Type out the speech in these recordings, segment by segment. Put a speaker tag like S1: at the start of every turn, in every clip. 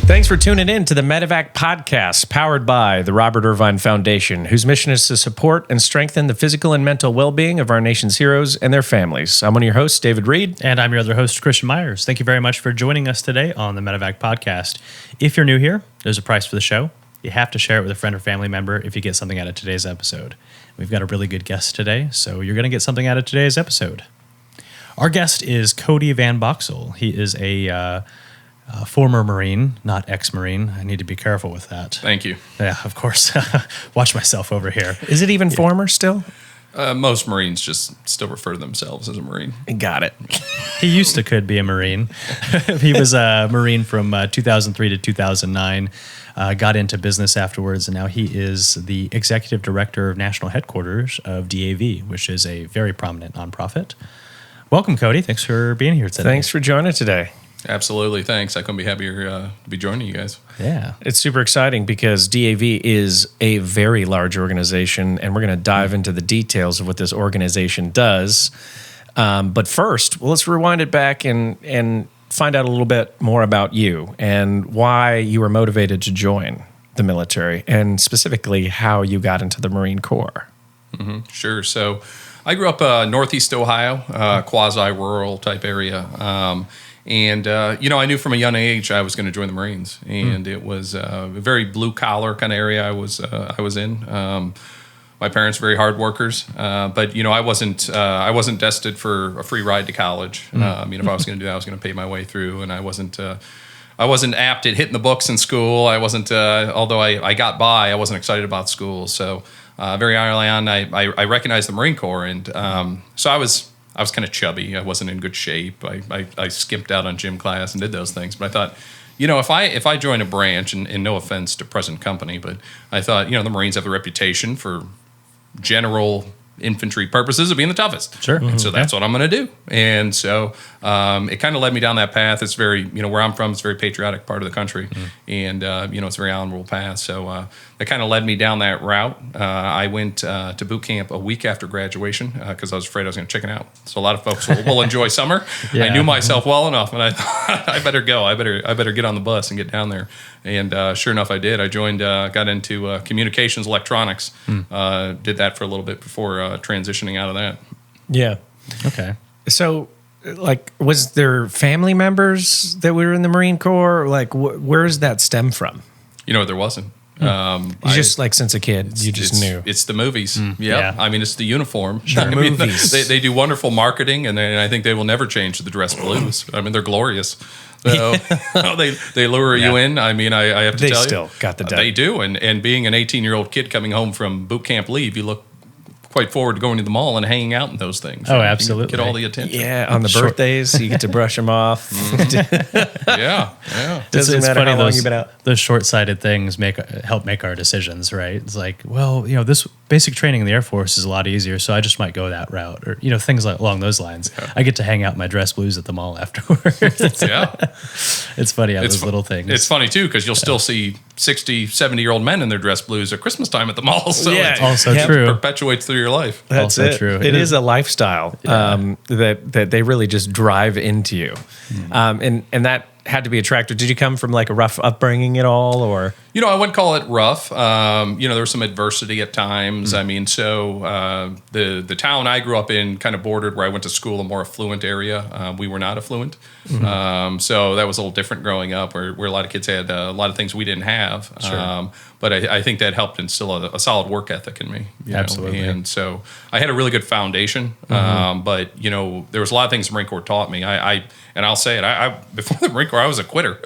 S1: Thanks for tuning in to the Medevac podcast, powered by the Robert Irvine Foundation, whose mission is to support and strengthen the physical and mental well-being of our nation's heroes and their families. I'm one of your hosts, David Reid.
S2: And I'm your other host, Christian Meyers. Thank you very much for joining us today on the Medevac podcast. If you're new here, there's a price for the show. You have to share it with a friend or family member if you get something out of today's episode. We've got a really good guest today, so you're going to get something out of today's episode. Our guest is Cody VanBoxel. He is a former Marine, not ex-Marine. I need to be careful with that.
S3: Thank you.
S2: Yeah, of course. Watch myself over here.
S1: Is it even former still?
S3: Most Marines just still refer to themselves as a Marine.
S1: Got it.
S2: He could be a Marine. He was a Marine from 2003 to 2009, got into business afterwards, and now he is the executive director of national headquarters of DAV, which is a very prominent nonprofit. Welcome, Cody. Thanks for being here today.
S1: Thanks for joining today.
S3: Absolutely. Thanks. I couldn't be happier to be joining you guys.
S2: Yeah.
S1: It's super exciting because DAV is a very large organization, and we're going to dive into the details of what this organization does. But first, let's rewind it back and find out a little bit more about you and why you were motivated to join the military, and specifically how you got into the Marine Corps.
S3: Mm-hmm. Sure. So I grew up northeast Ohio, quasi-rural type area. And I knew from a young age I was going to join the Marines, and it was a very blue collar kind of area I was in. My parents were very hard workers, but I wasn't destined for a free ride to college. If I was going to do that, I was going to pay my way through, and I wasn't apt at hitting the books in school. I wasn't, although I got by, I wasn't excited about school. So very early on, I recognized the Marine Corps, and so I was kind of chubby. I wasn't in good shape. I skimped out on gym class and did those things. But I thought, if I join a branch, and no offense to present company, but I thought, the Marines have a reputation for general infantry purposes of being the toughest.
S2: Sure.
S3: And so that's what I'm going to do. And so it kind of led me down that path. It's very, where I'm from, it's a very patriotic part of the country. And, it's a very honorable path. So that kind of led me down that route. I went to boot camp a week after graduation because I was afraid I was going to chicken out. So a lot of folks will enjoy summer. Yeah. I knew myself well enough, and I thought, I better go. I better get on the bus and get down there. And sure enough, I did. I joined, got into communications electronics, did that for a little bit before transitioning out of that.
S1: Yeah.
S2: Okay.
S1: So, was there family members that were in the Marine Corps? Where does that stem from?
S3: There wasn't.
S1: Since a kid, you just knew.
S3: It's the movies.
S2: Yeah.
S3: I mean, it's the uniform.
S1: Sure. Movies.
S3: They do wonderful marketing, and I think they will never change the dress blues. I mean, they're glorious. So they lure you in. I mean, I have to tell you.
S1: They still got the debt.
S3: They do. And being an 18-year-old kid coming home from boot camp leave, you look quite forward to going to the mall and hanging out in those things.
S2: Oh, absolutely.
S3: Get all the attention.
S1: Yeah, on the birthdays, you get to brush them off.
S3: Yeah.
S1: Doesn't matter
S2: funny,
S1: how long you've been out.
S2: Those short-sighted things help make our decisions, right? It's like, well, this basic training in the Air Force is a lot easier, so I just might go that route, or things along those lines. Yeah. I get to hang out in my dress blues at the mall afterwards.
S3: Yeah,
S2: it's funny how those little things.
S3: It's funny too because you'll still see 60, 70-year-old men in their dress blues at Christmas time at the mall. So
S1: yeah,
S3: it's
S2: also true.
S3: It perpetuates through your life.
S1: That's
S2: also
S1: it.
S2: True.
S1: It is a lifestyle that they really just drive into you, and that had to be attractive. Did you come from a rough upbringing at all, or?
S3: I wouldn't call it rough. There was some adversity at times. I mean, so the town I grew up in kind of bordered where I went to school, a more affluent area. We were not affluent. So that was a little different growing up where a lot of kids had a lot of things we didn't have.
S2: Sure.
S3: But I think that helped instill a solid work ethic in me.
S2: Absolutely.
S3: And so I had a really good foundation. But, there was a lot of things the Marine Corps taught me. I'll say it, I before the Marine Corps, I was a quitter.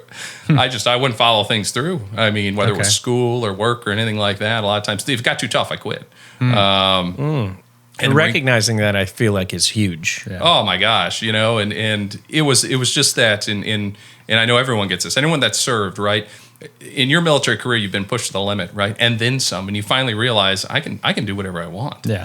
S3: I wouldn't follow things through. I mean, whether it was school or work or anything like that, a lot of times, if it got too tough, I quit.
S1: And recognizing that, I feel like, is huge.
S3: Yeah. Oh my gosh, and it was just that, and I know everyone gets this. Anyone that's served, right? In your military career, you've been pushed to the limit, right? And then some, and you finally realize I can do whatever I want.
S2: Yeah.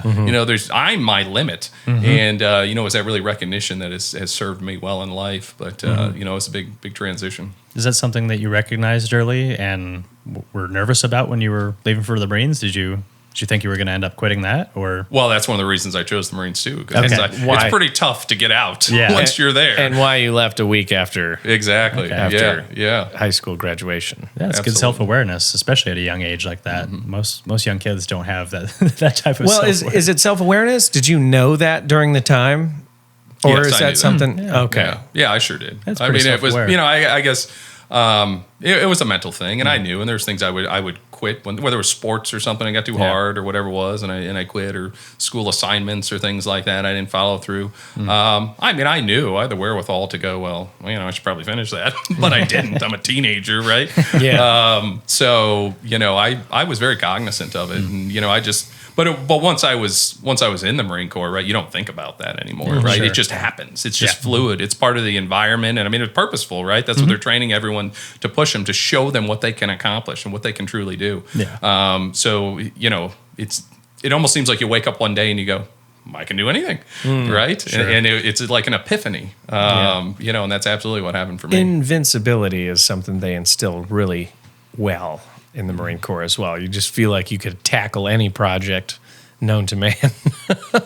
S3: I'm my limit, and is that really recognition that has served me well in life? But it's a big transition.
S2: Is that something that you recognized early and were nervous about when you were leaving for the Marines? Did you Did you think you were going to end up quitting that, or?
S3: Well, that's one of the reasons I chose the Marines too. Because
S2: Okay.
S1: Why?
S3: it's pretty tough to get out
S2: Yeah.
S3: once you're there.
S1: And why you left a week after
S3: Exactly.
S1: After-
S3: Yeah.
S1: high school graduation.
S2: Yeah, it's good
S3: Absolutely.
S2: self-awareness, especially at a young age like that. Most young kids don't have that that type of
S1: Well,
S2: self-awareness.
S1: is it self-awareness? Did you know that during the time? Or
S3: Yes,
S1: is
S3: I
S1: that
S3: knew that.
S1: something? Okay.
S3: Yeah, I sure did.
S2: That's
S3: I
S2: pretty
S3: mean, it was,
S2: self-aware.
S3: I guess it was a mental thing, and I knew. And there's things I would quit whether it was sports or something I got too hard or whatever it was, and I quit, or school assignments or things like that I didn't follow through. I mean, I knew I had the wherewithal to go, well, I should probably finish that, but I didn't. I'm a teenager, right?
S1: Yeah.
S3: So I was very cognizant of it, and I just. But once I was in the Marine Corps, right, you don't think about that anymore, right?
S2: Sure.
S3: It just happens. It's just fluid. It's part of the environment, and I mean, it's purposeful, right? That's what they're training everyone to push them, to show them what they can accomplish and what they can truly do.
S2: Yeah.
S3: So it almost seems like you wake up one day and you go, I can do anything, right?
S2: Sure.
S3: And it's like an epiphany, and that's absolutely what happened for me.
S1: Invincibility is something they instill really well in the Marine Corps as well. You just feel like you could tackle any project known to man.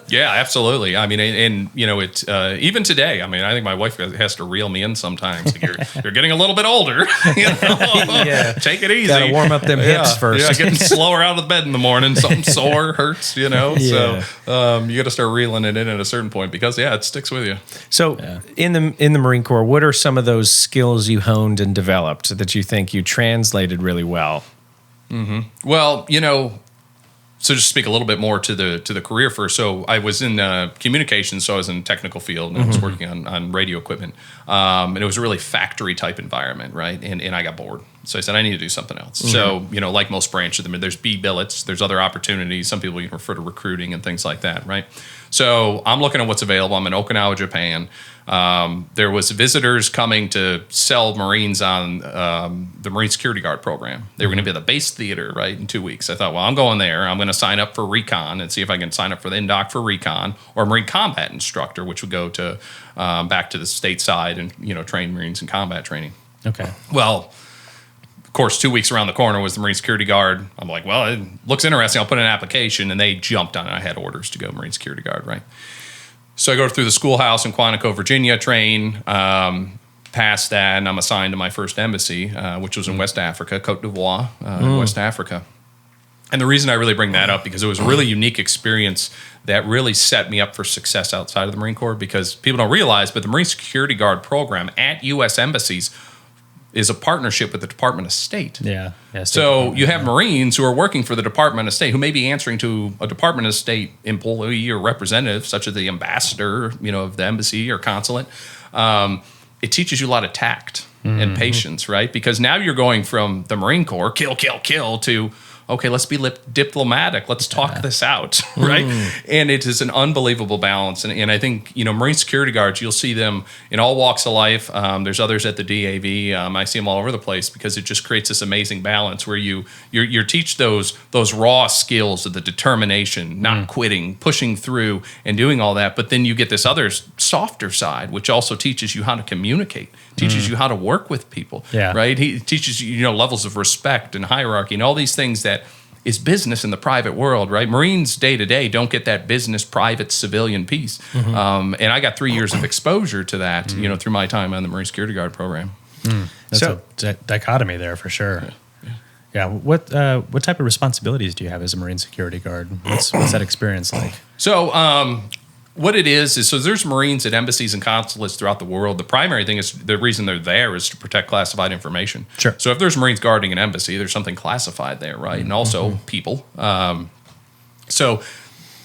S3: Yeah, absolutely. I mean, and it even today. I mean, I think my wife has to reel me in sometimes. Like, you're getting a little bit older.
S1: Yeah.
S3: Take it easy.
S1: Gotta warm up them hips first.
S3: Yeah, getting slower out of bed in the morning. Something sore hurts.
S1: Yeah.
S3: So you got to start reeling it in at a certain point because it sticks with you.
S1: So in the Marine Corps, what are some of those skills you honed and developed that you think you translated really well?
S3: Well, so just speak a little bit more to the career first. So I was in communications, so I was in the technical field, and I was working on radio equipment. And it was a really factory type environment, right? And I got bored. So I said, I need to do something else. So, like most branches, there's B billets, there's other opportunities. Some people refer to recruiting and things like that, right? So I'm looking at what's available. I'm in Okinawa, Japan. There was visitors coming to sell Marines on the Marine Security Guard program. They were going to be at the base theater, right, in 2 weeks. I thought, well, I'm going there. I'm going to sign up for recon and see if I can sign up for the indoc for recon or Marine combat instructor, which would go to back to the stateside and train Marines in combat training.
S2: Okay.
S3: Well, of course, 2 weeks around the corner was the Marine Security Guard. I'm like, well, it looks interesting. I'll put in an application, and they jumped on it. I had orders to go Marine Security Guard, right? So I go through the schoolhouse in Quantico, Virginia, train, past that, and I'm assigned to my first embassy, which was in West Africa, Côte d'Ivoire, in West Africa. And the reason I really bring that up, because it was a really unique experience that really set me up for success outside of the Marine Corps, because people don't realize, but the Marine Security Guard program at U.S. embassies is a partnership with the Department of State.
S2: Yeah.
S3: So you have Marines who are working for the Department of State, who may be answering to a Department of State employee or representative, such as the ambassador, of the embassy or consulate. It teaches you a lot of tact and patience, right? Because now you're going from the Marine Corps, kill, to, okay, let's be diplomatic. Let's talk this out, right? And it is an unbelievable balance. And I think, Marine Security Guards, you'll see them in all walks of life. There's others at the DAV. I see them all over the place because it just creates this amazing balance where you teach those raw skills of the determination, not quitting, pushing through and doing all that. But then you get this other softer side, which also teaches you how to communicate, teaches you how to work with people, right? He teaches you, levels of respect and hierarchy and all these things that is business in the private world, right? Marines day to day don't get that business, private, civilian piece. And I got 3 years of exposure to that, through my time on the Marine Security Guard program.
S2: That's a dichotomy there for sure. Yeah. What type of responsibilities do you have as a Marine Security Guard? What's that experience like?
S3: So, what it is so there's Marines at embassies and consulates throughout the world. The primary thing is the reason they're there is to protect classified information.
S2: Sure.
S3: So if there's Marines guarding an embassy, there's something classified there, right? And also people. So,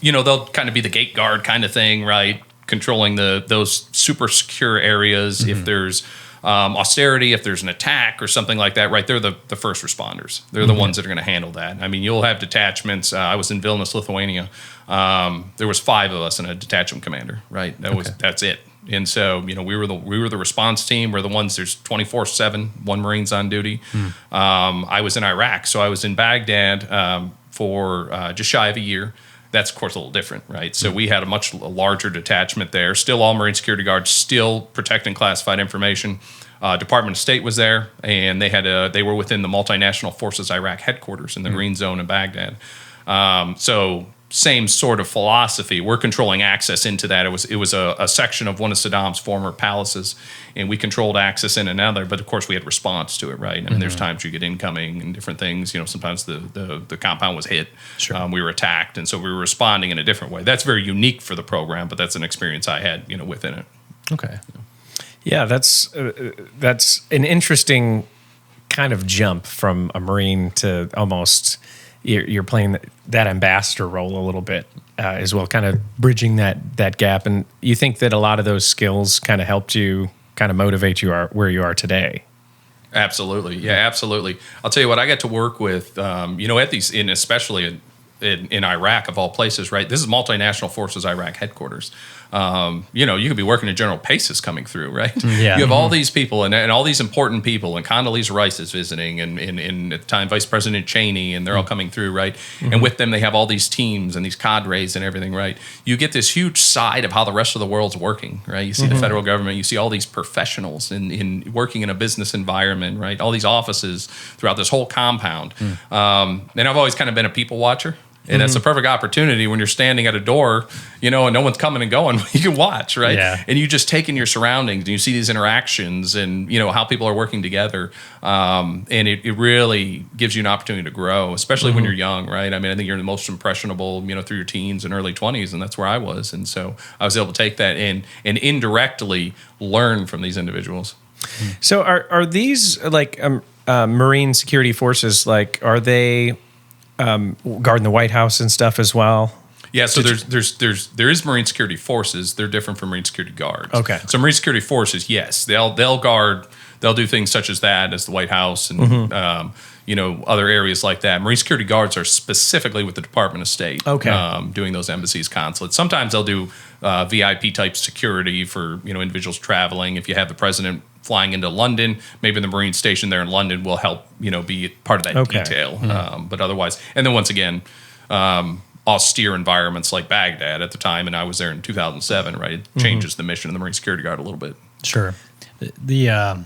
S3: they'll kind of be the gate guard kind of thing, right? Controlling those super secure areas. If there's austerity, if there's an attack or something like that, right? They're the first responders. They're the ones that are going to handle that. I mean, you'll have detachments. I was in Vilnius, Lithuania. There was 5 of us and a detachment commander, right? That's it. And so, we were the response team. We're the ones. There's 24/7, 1 Marine's on duty. I was in Iraq, so I was in Baghdad for just shy of a year. That's, of course, a little different, right? So we had a much larger detachment there. Still all Marine Security Guards, still protecting classified information. Department of State was there, and they were within the Multinational Forces Iraq headquarters in the Green Zone in Baghdad. So same sort of philosophy. We're controlling access into that. It was a section of one of Saddam's former palaces, and we controlled access in another. But of course, we had response to it, right? I mean, there's times you get incoming and different things. Sometimes the compound was hit.
S2: Sure.
S3: We were attacked, and so we were responding in a different way. That's very unique for the program, but that's an experience I had, within it.
S2: Okay.
S1: Yeah, that's an interesting kind of jump from a Marine to almost you're playing that ambassador role a little bit as well, kind of bridging that gap. And you think that a lot of those skills kind of helped you kind of motivate you where you are today?
S3: Absolutely. Yeah, absolutely. I'll tell you what, I got to work with, at these, especially in Iraq of all places, right? This is multinational forces Iraq headquarters. You could be working in General Pace is coming through, right?
S2: Yeah.
S3: You have all these people and all these important people, and Condoleezza Rice is visiting, and at the time Vice President Cheney, and they're all coming through, right? And with them, they have all these teams and these cadres and everything, right? You get this huge side of how the rest of the world's working, right? You see the federal government, you see all these professionals in working in a business environment, right? All these offices throughout this whole compound. And I've always kind of been a people watcher. And that's a perfect opportunity when you're standing at a door, and no one's coming and going. You can watch, right?
S2: Yeah.
S3: And you just take in your surroundings and you see these interactions and, how people are working together. And it really gives you an opportunity to grow, especially when you're young, right? I mean, I think you're the most impressionable, through your teens and early 20s, and that's where I was. And so I was able to take that and indirectly learn from these individuals.
S1: So are these like Marine security forces, like are they guarding the White House and stuff as well?
S3: Yeah, so there is Marine Security Forces. They're different from Marine Security Guards.
S1: Okay.
S3: So Marine Security Forces, yes, they'll guard. They'll do things such as that, as the White House and other areas like that. Marine Security Guards are specifically with the Department of State.
S1: Okay.
S3: Doing those embassies, consulates. Sometimes they'll do VIP type security for individuals traveling. If you have the president flying into London, maybe the Marine station there in London will help, be part of that detail. But otherwise, and then once again, austere environments like Baghdad at the time, and I was there in 2007, right? It changes the mission of the Marine Security Guard a little bit.
S2: Sure. I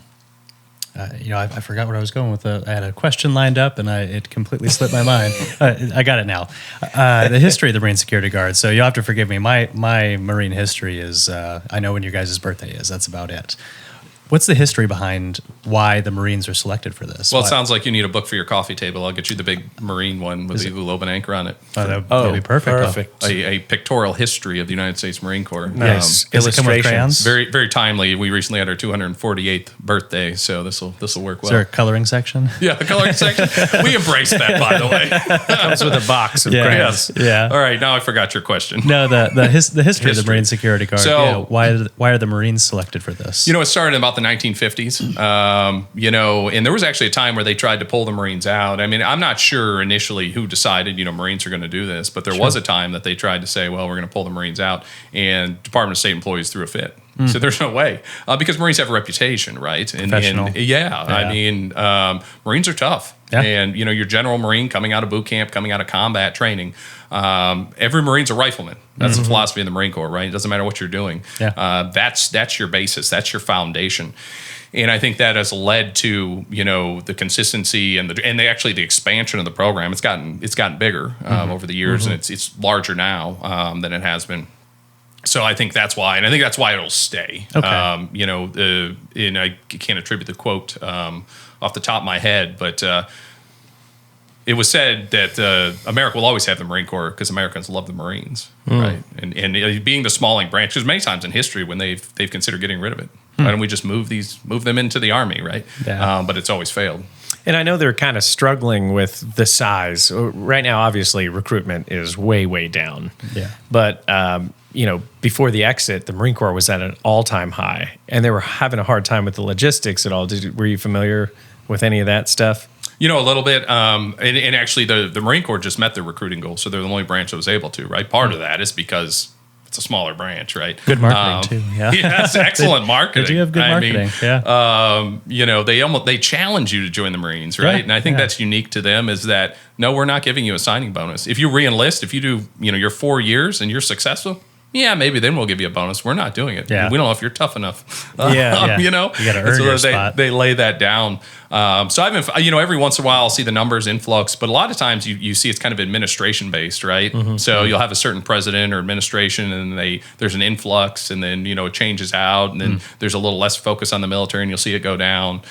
S2: forgot where I was going with I had a question lined up, and it completely slipped my mind. I got it now. The history of the Marine Security Guard. So you'll have to forgive me. My Marine history is, I know when your guys' birthday is. That's about it. What's the history behind why the Marines are selected for this?
S3: Well, it sounds like you need a book for your coffee table. I'll get you the big Marine one with the Globe anchor on it.
S2: That'd be perfect.
S3: A pictorial history of the United States Marine Corps.
S1: Nice.
S2: Does it come with crayons?
S3: Very, very timely. We recently had our 248th birthday, so this will work well.
S2: Is there a coloring section?
S3: Yeah, the coloring section. We embrace that, by the way.
S1: Comes with a box of crayons.
S2: Yeah.
S3: All right, now I forgot your question.
S2: No, the history of the Marine Security Guard.
S3: So,
S2: why are the Marines selected for this?
S3: It started in about the 1950s. And there was actually a time where they tried to pull the Marines out. I mean, I'm not sure initially who decided, Marines are going to do this, but there was a time that they tried to say, well, we're going to pull the Marines out, and Department of State employees threw a fit. So there's no way, because Marines have a reputation, right?
S2: Professional.
S3: I mean, Marines are tough.
S2: Yeah.
S3: And, your general Marine coming out of boot camp, coming out of combat training, every Marine's a rifleman. That's the philosophy of the Marine Corps, right? It doesn't matter what you're doing.
S2: Yeah.
S3: That's your basis. That's your foundation. And I think that has led to the consistency and the expansion of the program. It's gotten bigger over the years, and it's larger now than it has been. So I think that's why, and I think that's why it'll stay.
S2: Okay.
S3: And I can't attribute the quote off the top of my head, but it was said that America will always have the Marine Corps because Americans love the Marines, right? And being the smalling branch, because many times in history when they've considered getting rid of it, why don't we just move them into the Army, right?
S2: Yeah.
S3: But it's always failed.
S1: And I know they're kind of struggling with the size. Right now, obviously, recruitment is way, way down.
S2: Yeah.
S1: But, before the exit, the Marine Corps was at an all-time high, and they were having a hard time with the logistics at all. Were you familiar with any of that stuff?
S3: A little bit. And actually, the Marine Corps just met their recruiting goal, so they're the only branch that was able to, right? Part of that is because it's a smaller branch, right?
S2: Good marketing, too. Yeah.
S3: Yes, excellent marketing.
S2: Did you have good marketing?
S3: They challenge you to join the Marines, right?
S2: Yeah,
S3: And I think that's unique to them is that, no, we're not giving you a signing bonus. If you re-enlist, if you do, your 4 years and you're successful, yeah, maybe then we'll give you a bonus. We're not doing it.
S2: Yeah.
S3: We don't know if you're tough enough.
S1: Yeah.
S3: You know,
S2: You gotta earn your
S3: they,
S2: spot.
S3: they lay that down. So I've been, every once in a while I'll see the numbers influx, but a lot of times you see it's kind of administration based, right? So you'll have a certain president or administration, and there's an influx, and then it changes out, and then there's a little less focus on the military, and you'll see it go down.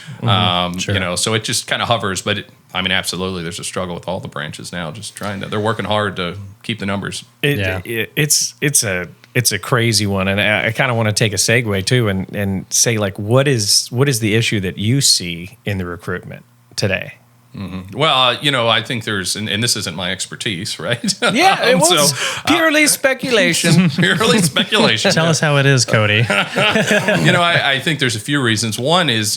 S2: Sure.
S3: So it just kind of hovers, but. Absolutely. There's a struggle with all the branches now. Just they're working hard to keep the numbers.
S1: It's a crazy one, and I kind of want to take a segue too, and say like, what is the issue that you see in the recruitment today?
S3: Well, I think there's, and this isn't my expertise, right?
S1: Yeah, it was purely speculation.
S3: Purely speculation.
S2: Tell us how it is, Cody.
S3: I think there's a few reasons. One is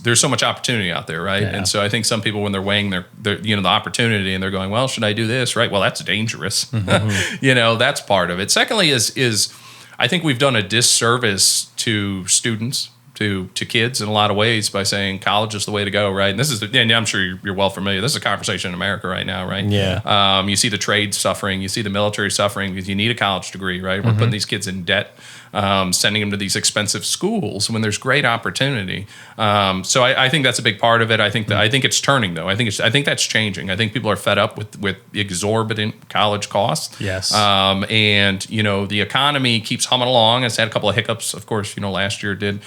S3: there's so much opportunity out there, right?
S2: Yeah.
S3: And so I think some people, when they're weighing their the opportunity, and they're going, well, should I do this? Right? Well, that's dangerous. That's part of it. Secondly, is I think we've done a disservice to students. To kids in a lot of ways by saying college is the way to go, right? And this is, and I'm sure you're well familiar. This is a conversation in America right now, right?
S1: Yeah.
S3: You see the trade suffering, you see the military suffering because you need a college degree, right? We're putting these kids in debt, sending them to these expensive schools when there's great opportunity. So I think that's a big part of it. I think it's turning though. I think that's changing. I think people are fed up with exorbitant college costs.
S2: Yes.
S3: And the economy keeps humming along. It's had a couple of hiccups, of course. Last year it did.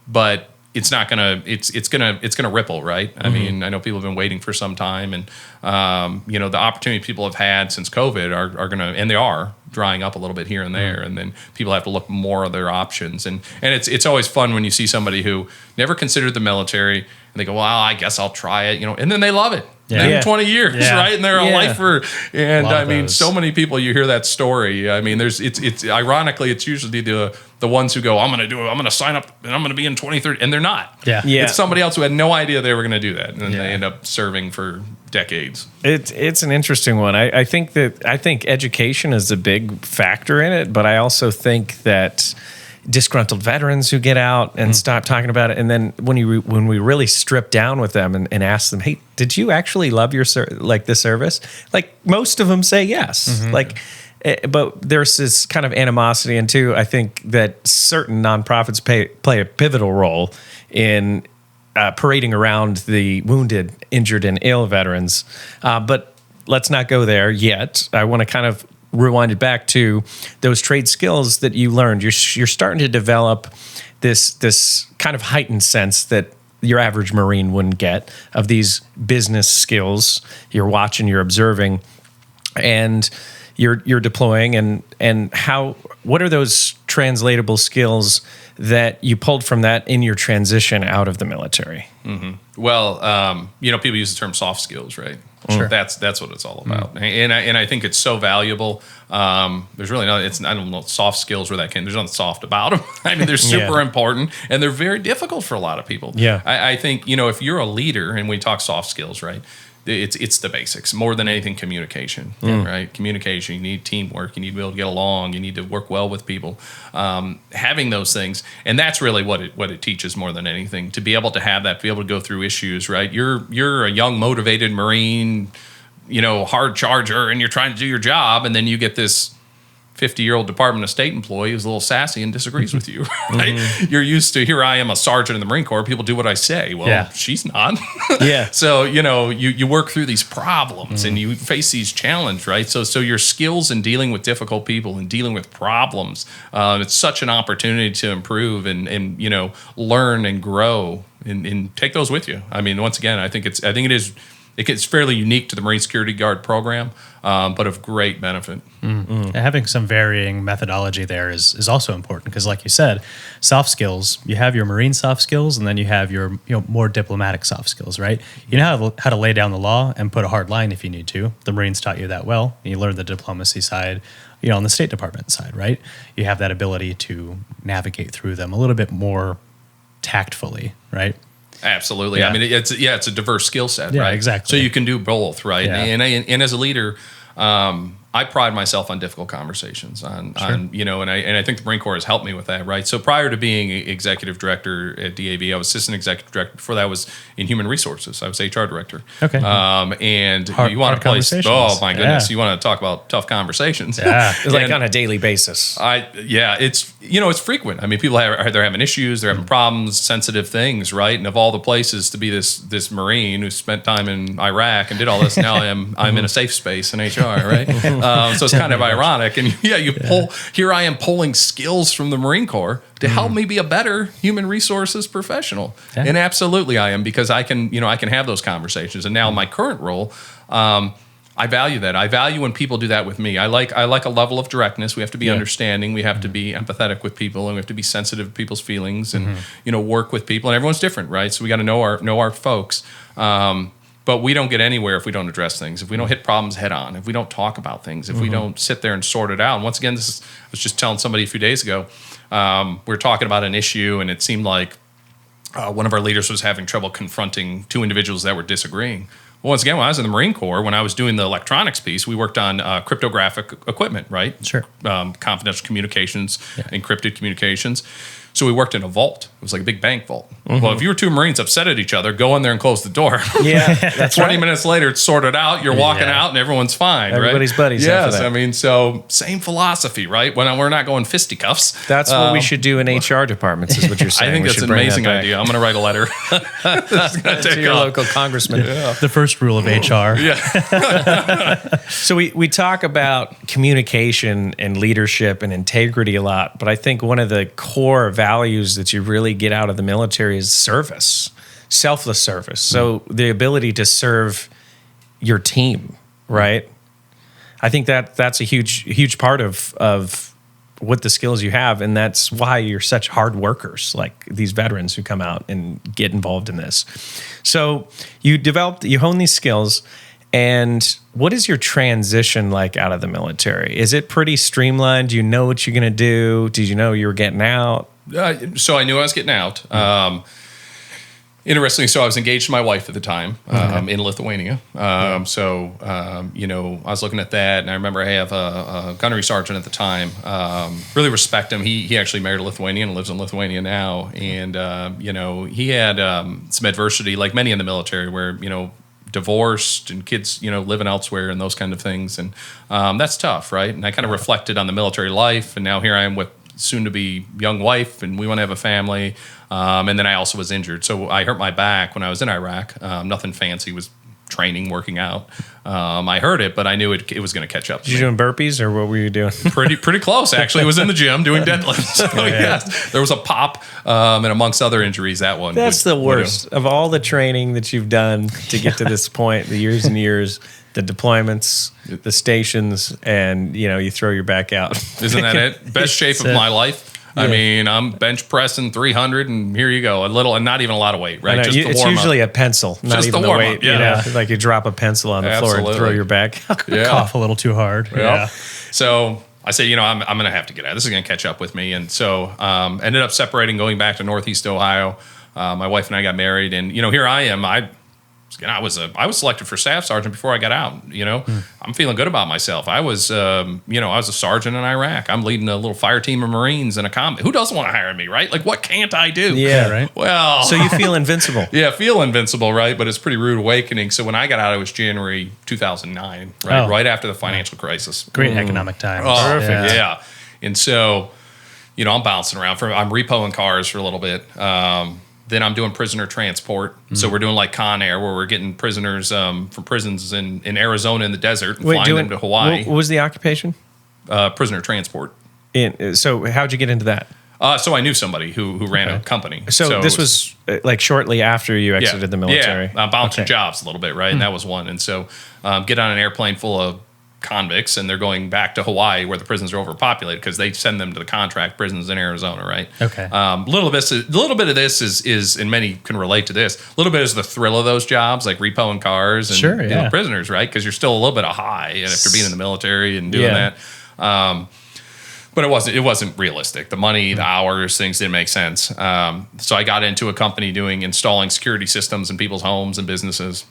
S3: But it's not gonna. It's gonna ripple, right? I mean, I know people have been waiting for some time, and the opportunity people have had since COVID are gonna, and they are drying up a little bit here and there, and then people have to look more at their options, and it's always fun when you see somebody who never considered the military, and they go, well, I guess I'll try it, and then they love it.
S2: Yeah.
S3: In 20 years, right? And they're a lifer. And
S2: Love
S3: so many people, you hear that story. It's ironically, it's usually the ones who go, I'm going to sign up and I'm going to be in 2030. And they're not.
S2: Yeah.
S3: It's somebody else who had no idea they were going to do that. And then they end up serving for decades.
S1: It's an interesting one. I think education is a big factor in it, but I also think that disgruntled veterans who get out and stop talking about it, and then when we really strip down with them and ask them, hey, did you actually love your the service? Like most of them say yes. But there's this kind of animosity, and too, I think that certain nonprofits play a pivotal role in parading around the wounded, injured, and ill veterans. But let's not go there yet. I want to kind of rewind it back to those trade skills that you learned. You're starting to develop this kind of heightened sense that your average Marine wouldn't get of these business skills. You're watching, you're observing, and you're deploying. And what are those translatable skills that you pulled from that in your transition out of the military?
S3: Well, people use the term soft skills, right?
S2: Sure.
S3: That's what it's all about, and I think it's so valuable. There's really I don't know soft skills where there's nothing soft about them. They're super important, and they're very difficult for a lot of people.
S1: Yeah,
S3: I think if you're a leader, and we talk soft skills, right? It's the basics more than anything. Communication, right? Communication. You need teamwork. You need to be able to get along. You need to work well with people. Having those things, and that's really what it teaches more than anything. To be able to have that, to be able to go through issues, right? You're a young, motivated Marine, hard charger, and you're trying to do your job, and then you get this 50-year-old Department of State employee who's a little sassy and disagrees with you, right? You're used to, here I am, a sergeant in the Marine Corps, people do what I say. Well, she's not.
S1: Yeah.
S3: So, you work through these problems and you face these challenges, right? So your skills in dealing with difficult people and dealing with problems, it's such an opportunity to improve and learn and grow and take those with you. Once again, I think it's fairly unique to the Marine Security Guard program, but of great benefit.
S2: Having some varying methodology there is also important because, like you said, soft skills, you have your Marine soft skills, and then you have your more diplomatic soft skills, right? You know how to lay down the law and put a hard line if you need to. The Marines taught you that well. And you learned the diplomacy side, on the State Department side, right? You have that ability to navigate through them a little bit more tactfully, right?
S3: Absolutely.
S2: Yeah.
S3: It's a diverse skill set,
S2: Yeah,
S3: right?
S2: exactly.
S3: So you can do both, right?
S2: Yeah.
S3: And as a leader, I pride myself on difficult conversations, on and I think the Marine Corps has helped me with that, right? So prior to being executive director at DAV, I was assistant executive director. Before that, I was in human resources. I was HR director.
S2: Okay.
S3: And you want to place, oh my goodness, you want to talk about tough conversations.
S2: Yeah.
S1: It's like on a daily basis.
S3: It's frequent. I mean, people they're having issues, they're having problems, sensitive things, right? And of all the places to be this Marine who spent time in Iraq and did all this, now I'm in a safe space in HR, right? So it's kind of ironic. And here I am pulling skills from the Marine Corps to help me be a better human resources professional. Yeah. And absolutely I am, because I can have those conversations. And now in my current role, I value that. I value when people do that with me. I like a level of directness. We have to be understanding. We have to be empathetic with people, and we have to be sensitive to people's feelings, and work with people. And everyone's different, right? So we got to know our folks. But we don't get anywhere if we don't address things, if we don't hit problems head on, if we don't talk about things, if we don't sit there and sort it out. And once again, I was just telling somebody a few days ago, we were talking about an issue, and it seemed like one of our leaders was having trouble confronting two individuals that were disagreeing. Well, once again, when I was in the Marine Corps, when I was doing the electronics piece, we worked on cryptographic equipment, right?
S2: Sure.
S3: Confidential communications, encrypted communications. So we worked in a vault. It was like a big bank vault. Well, if you were two Marines upset at each other, go in there and close the door.
S1: Yeah, that's
S3: 20 minutes later, it's sorted out. You're walking out, and everyone's fine.
S1: Everybody's
S3: right?
S1: buddies.
S3: Yes,
S1: after that.
S3: I mean, so same philosophy, right? When we're not going fisticuffs.
S1: That's what we should do in HR departments, is what you're saying.
S3: I think
S1: we
S3: that's an amazing idea. I'm going to write a letter
S1: to your local congressman.
S2: The first rule of HR.
S1: So we talk about communication and leadership and integrity a lot, but I think one of the core values that you really get out of the military is service, selfless service. So the ability to serve your team, right? I think that's a huge part of what the skills you have, and that's why you're such hard workers, like these veterans who come out and get involved in this. So you hone these skills. And what is your transition like out of the military? Is it pretty streamlined? Do you know what you're going to do? Did you know you were getting out?
S3: So I knew I was getting out. Interestingly, so I was engaged to my wife at the time in Lithuania. I was looking at that, and I remember I have a gunnery sergeant at the time. Really respect him. He actually married a Lithuanian and lives in Lithuania now. And, he had some adversity, like many in the military, where, divorced and kids, living elsewhere and those kind of things. And that's tough, right? And I kind of reflected on the military life, and now here I am with soon-to-be young wife, and we want to have a family. And then I also was injured. So I hurt my back when I was in Iraq. Nothing fancy, was training, working out. I heard it, but I knew it was going to catch up to
S1: me. You doing burpees, or what were you doing?
S3: Pretty close, actually. I was in the gym doing deadlifts. So, yes, there was a pop, and amongst other injuries, that one.
S1: That's the worst. Of all the training that you've done to get to this point, the years and years, the deployments, the stations, and, you throw your back out.
S3: Isn't that it? Best shape of my life. Yeah. I mean, I'm bench pressing 300, and here you go, a little, and not even a lot of weight, right?
S1: Just it's usually a pencil, not
S3: just
S1: even the weight. Like you drop a pencil on the floor and throw your back.
S2: Cough a little too hard.
S3: Yeah. So I said, I'm going to have to get out. This is going to catch up with me, and so ended up separating, going back to Northeast Ohio. My wife and I got married, and here I am. I was selected for staff sergeant before I got out. I'm feeling good about myself. I was I was a sergeant in Iraq. I'm leading a little fire team of Marines in a combat. Who doesn't want to hire me, right? Like, what can't I do?
S1: Yeah, right.
S3: Well,
S1: so you feel invincible.
S3: Yeah, feel invincible, right? But it's a pretty rude awakening. So when I got out, it was January 2009, right? Right after the financial crisis.
S2: Great economic times.
S3: Oh, perfect. Yeah. And so, I'm bouncing around. I'm repoing cars for a little bit. Then I'm doing prisoner transport. So we're doing like Con Air, where we're getting prisoners from prisons in Arizona in the desert and flying them to Hawaii.
S1: What was the occupation?
S3: Prisoner transport.
S1: So how'd you get into that?
S3: So I knew somebody who ran a company.
S1: So this was like shortly after you exited the military?
S3: Yeah, bouncing jobs a little bit, right? And that was one. And so get on an airplane full of convicts, and they're going back to Hawaii, where the prisons are overpopulated, because they send them to the contract prisons in Arizona, right?
S2: Okay.
S3: A little bit of this is, and many can relate to this. A little bit is the thrill of those jobs, like repoing cars and dealing with prisoners, right? Because you're still a little bit of high after being in the military and doing that. But it wasn't realistic. The money, the hours, things didn't make sense. So I got into a company installing security systems in people's homes and businesses.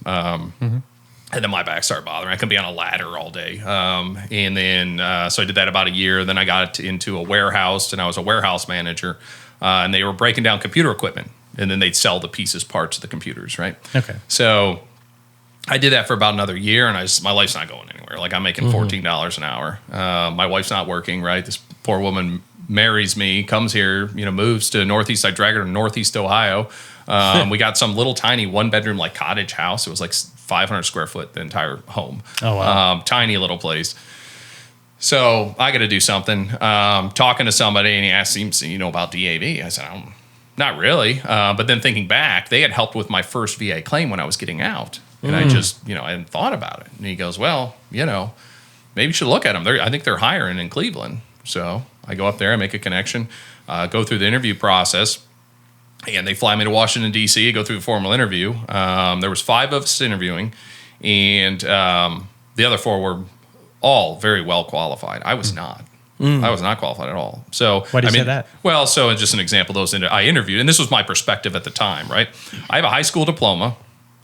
S3: And then my back started bothering. I couldn't be on a ladder all day. And then, so I did that about a year. Then I got into a warehouse, and I was a warehouse manager. And they were breaking down computer equipment, and then they'd sell the pieces, parts of the computers, right?
S2: Okay.
S3: So I did that for about another year, and my life's not going anywhere. Like, I'm making $14 an hour. My wife's not working, right? This poor woman marries me, comes here, moves to Northeast. I drag her to Northeast Ohio. We got some little tiny 1-bedroom like cottage house. It was like 500 square foot, the entire home.
S2: Oh, wow.
S3: Tiny little place. So I got to do something. Talking to somebody, and he asked me, about DAV. I said, not really. But then thinking back, they had helped with my first VA claim when I was getting out. And I just, I hadn't thought about it. And he goes, well, maybe you should look at them. I think they're hiring in Cleveland. So I go up there, I make a connection, go through the interview process. And they fly me to Washington, D.C., go through the formal interview. There was 5 of us interviewing, and the other 4 were all very well qualified. I was not. I was not qualified at all. So
S2: why do you say that?
S3: Well, so just an example, I interviewed, and this was my perspective at the time, right? I have a high school diploma.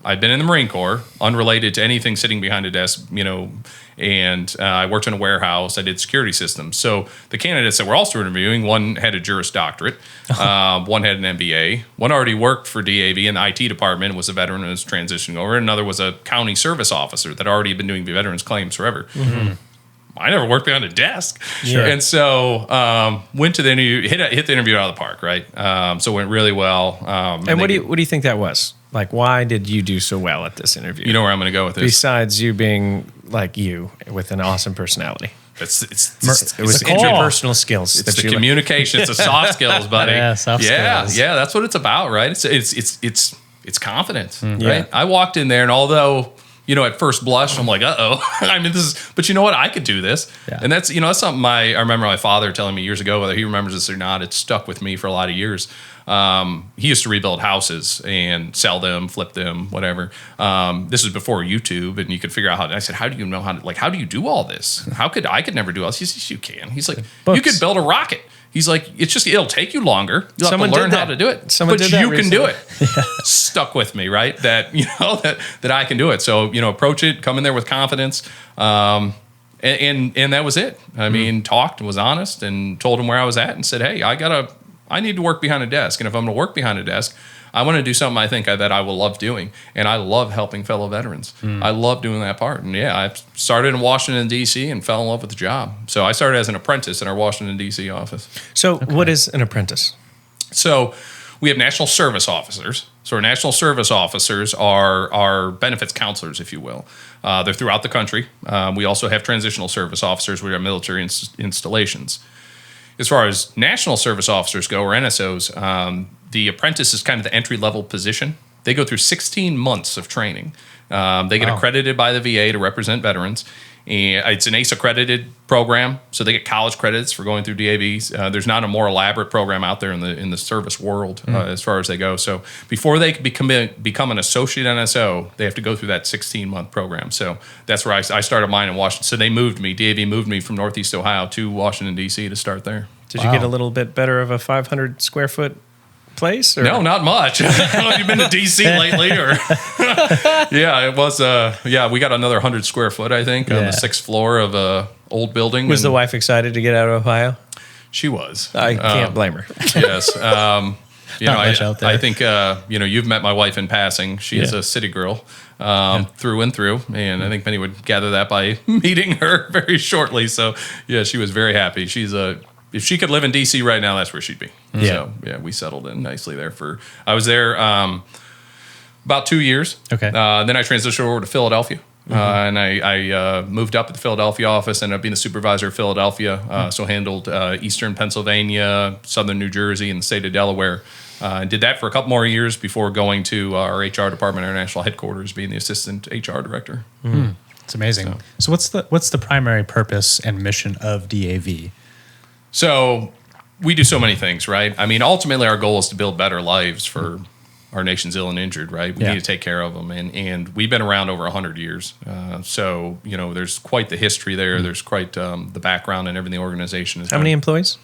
S3: I've been in the Marine Corps, unrelated to anything sitting behind a desk, and I worked in a warehouse. I did security systems. So the candidates that were also interviewing, one had a Juris Doctorate, one had an MBA, one already worked for DAV in the IT department, was a veteran and was transitioning over, another was a county service officer that already been doing veterans claims forever. Mm-hmm. I never worked behind a desk.
S1: Sure.
S3: And so went to the interview, hit the interview out of the park, right? So it went really well.
S1: And what do you think that was? Like, why did you do so well at this interview?
S3: You know where I'm going to go with this?
S1: Besides you being like you with an awesome personality.
S3: It was
S1: interpersonal skills.
S3: It's the communication. It's the soft skills, buddy.
S2: Yeah, soft skills.
S3: Yeah, that's what it's about, right? It's confidence, right?
S1: Yeah.
S3: I walked in there, and although at first blush, I'm like, but you know what? I could do this.
S2: Yeah.
S3: And that's something I remember my father telling me years ago, whether he remembers this or not, it stuck with me for a lot of years. He used to rebuild houses and sell them, flip them, whatever. This was before YouTube, and you could figure out how. I said, "How do you know how do you do all this? I could never do all this." He says, "You can." He's like,
S2: Books.
S3: "You could build a rocket." He's like, it'll take you longer. You'll have to learn how to do it. But you can do it. Stuck with me, right? That that I can do it. So approach it, come in there with confidence, and that was it. I mean, talked, was honest, and told him where I was at, and said, "Hey, I need to work behind a desk, and if I'm going to work behind a desk, I want to do something I think that I will love doing, and I love helping fellow veterans. I love doing that part." And I started in Washington, D.C. and fell in love with the job. So I started as an apprentice in our Washington, D.C. office.
S1: So what is an apprentice?
S3: So we have national service officers. So our national service officers are benefits counselors, if you will. They're throughout the country. We also have transitional service officers. We have military installations. As far as national service officers go, or NSOs, the apprentice is kind of the entry-level position. They go through 16 months of training. They get accredited by the VA to represent veterans. And it's an ACE-accredited program, so they get college credits for going through DAVs. There's not a more elaborate program out there in the service world as far as they go. So before they can become an associate NSO, they have to go through that 16-month program. So that's where I started mine in Washington. So DAV moved me from Northeast Ohio to Washington, D.C. to start there.
S1: Did you get a little bit better of a 500 square foot place? Or?
S3: No, not much. I don't know if you've been to D.C. lately, or it was. We got another 100 square foot, I think, on the 6th floor of a old building.
S1: Was the wife excited to get out of Ohio?
S3: She was.
S1: I can't blame her.
S3: Yes. I think you've met my wife in passing. She is a city girl through and through, and I think many would gather that by meeting her very shortly. So she was very happy. She's if she could live in D.C. right now, that's where she'd be.
S1: Yeah.
S3: So, we settled in nicely there. I was there about 2 years.
S2: Okay.
S3: Then I transitioned over to Philadelphia. And I moved up at the Philadelphia office, ended up being the supervisor of Philadelphia. So handled eastern Pennsylvania, southern New Jersey, and the state of Delaware. And did that for a couple more years before going to our HR department, our national headquarters, being the assistant HR director.
S2: It's amazing. So what's the primary purpose and mission of DAV?
S3: So we do so many things, right? I mean, ultimately, our goal is to build better lives for our nation's ill and injured, right? We need to take care of them. And we've been around over 100 years. So, there's quite the history there. There's quite the background and everything the organization is.
S1: How many employees?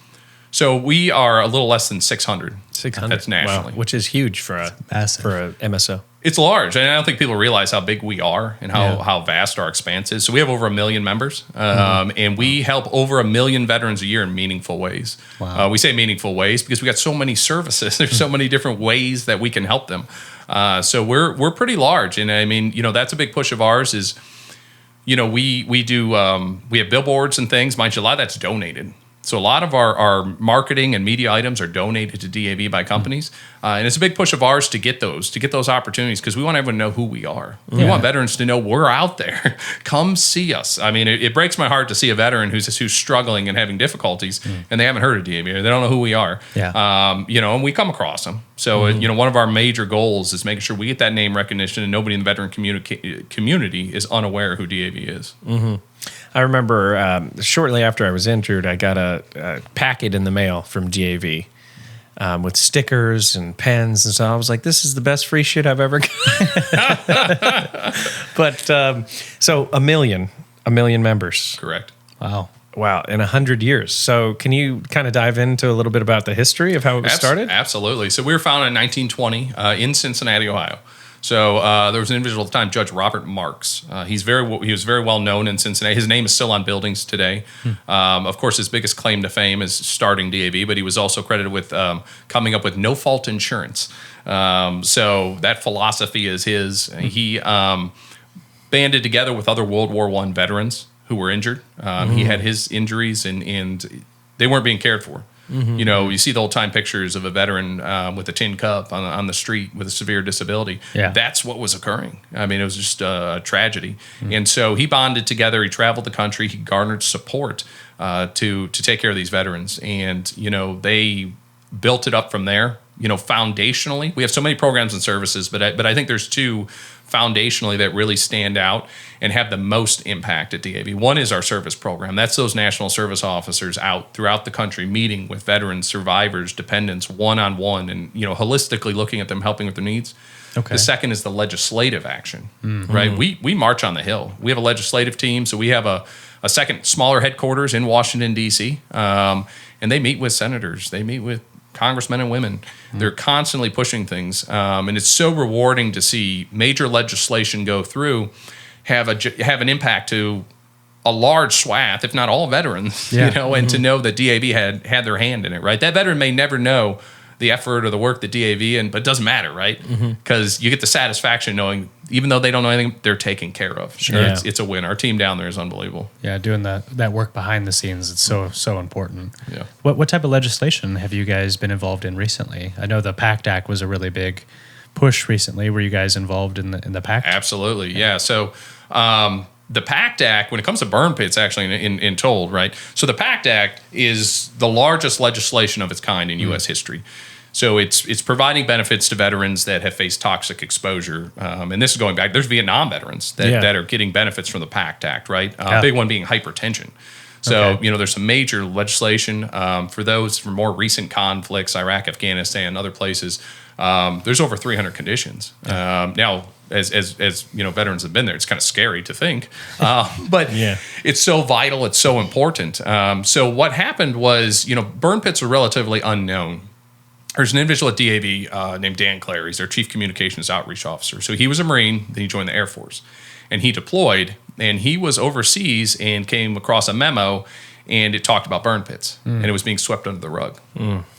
S3: So we are a little less than 600.
S1: 600.
S3: That's nationally.
S1: Wow, which is huge for a MSO.
S3: It's large, and I don't think people realize how big we are and how vast our expanse is. So we have over 1 million members, and we help over 1 million veterans a year in meaningful ways.
S2: Wow.
S3: We say meaningful ways because we got so many services. There's so many different ways that we can help them. So we're pretty large, and I mean, that's a big push of ours. Is we do we have billboards and things. Mind you, a lot of that's donated. So a lot of our marketing and media items are donated to DAV by companies, and it's a big push of ours to get those opportunities because we want everyone to know who we are. We want veterans to know we're out there. Come see us. I mean, it breaks my heart to see a veteran who's struggling and having difficulties, and they haven't heard of DAV or they don't know who we are.
S2: Yeah.
S3: And we come across them. So one of our major goals is making sure we get that name recognition, and nobody in the veteran community is unaware who DAV is.
S1: Mm-hmm. I remember shortly after I was injured, I got a packet in the mail from DAV with stickers and pens, and so I was like, "This is the best free shit I've ever got." But so 1 million members,
S3: Correct.
S1: Wow, in 100 years. So can you kind of dive into a little bit about the history of how it started?
S3: Absolutely. So we were founded in 1920 in Cincinnati, Ohio. So there was an individual at the time, Judge Robert Marks. He was very well known in Cincinnati. His name is still on buildings today. Of course, his biggest claim to fame is starting DAV, but he was also credited with coming up with no-fault insurance. So that philosophy is his. He banded together with other World War I veterans who were injured. He had his injuries, and they weren't being cared for. You see the old time pictures of a veteran with a tin cup on the street with a severe disability.
S2: Yeah.
S3: That's what was occurring. I mean, it was just a tragedy. And so he bonded together. He traveled the country. He garnered support to take care of these veterans. And, they built it up from there. Foundationally, we have so many programs and services, but I think there's two foundationally that really stand out and have the most impact at DAV. One is our service program. That's those national service officers out throughout the country meeting with veterans, survivors, dependents, one-on-one, and holistically looking at them, helping with their needs.
S2: Okay.
S3: The second is the legislative action, right? We march on the Hill. We have a legislative team, so we have a second smaller headquarters in Washington, D.C., and they meet with senators. They meet with congressmen and women. They're constantly pushing things, and it's so rewarding to see major legislation go through, have an impact to a large swath, if not all veterans, and to know that DAV had their hand in it, right? That veteran may never know the effort or the work that DAV but it doesn't matter, right? Because you get the satisfaction knowing, even though they don't know anything, they're taken care of. Sure.
S1: Yeah.
S3: It's a win. Our team down there is unbelievable.
S2: Yeah, doing that work behind the scenes, it's so important.
S3: Yeah.
S2: What type of legislation have you guys been involved in recently? I know the PACT Act was a really big push recently. Were you guys involved in the PACT?
S3: Absolutely, yeah. So the PACT Act, when it comes to burn pits, actually in told, right? So the PACT Act is the largest legislation of its kind in U.S. history. So it's providing benefits to veterans that have faced toxic exposure. And this is going back, there's Vietnam veterans that are getting benefits from the PACT Act, right? Big one being hypertension. So, there's some major legislation for those from more recent conflicts, Iraq, Afghanistan, other places. There's over 300 conditions. Now, as veterans have been there, it's kind of scary to think. But it's so vital, it's so important. So what happened was, burn pits are relatively unknown. There's an individual at DAV named Dan Clare. He's their Chief Communications Outreach Officer. So he was a Marine, then he joined the Air Force. And he deployed, and he was overseas and came across a memo, and it talked about burn pits, and it was being swept under the rug.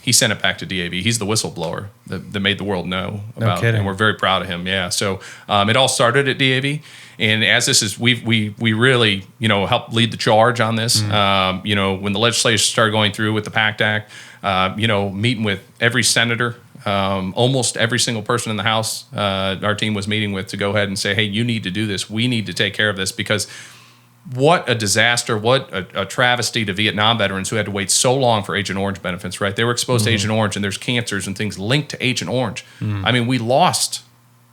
S3: He sent it back to DAV. He's the whistleblower that made the world know about it, and we're very proud of him. Yeah, so it all started at DAV, and as this is, we really helped lead the charge on this. When the legislation started going through with the PACT Act, meeting with every senator. Almost every single person in the House, our team was meeting with to go ahead and say, hey, you need to do this. We need to take care of this because what a disaster, what a travesty to Vietnam veterans who had to wait so long for Agent Orange benefits, right? They were exposed to Agent Orange, and there's cancers and things linked to Agent Orange. I mean, we lost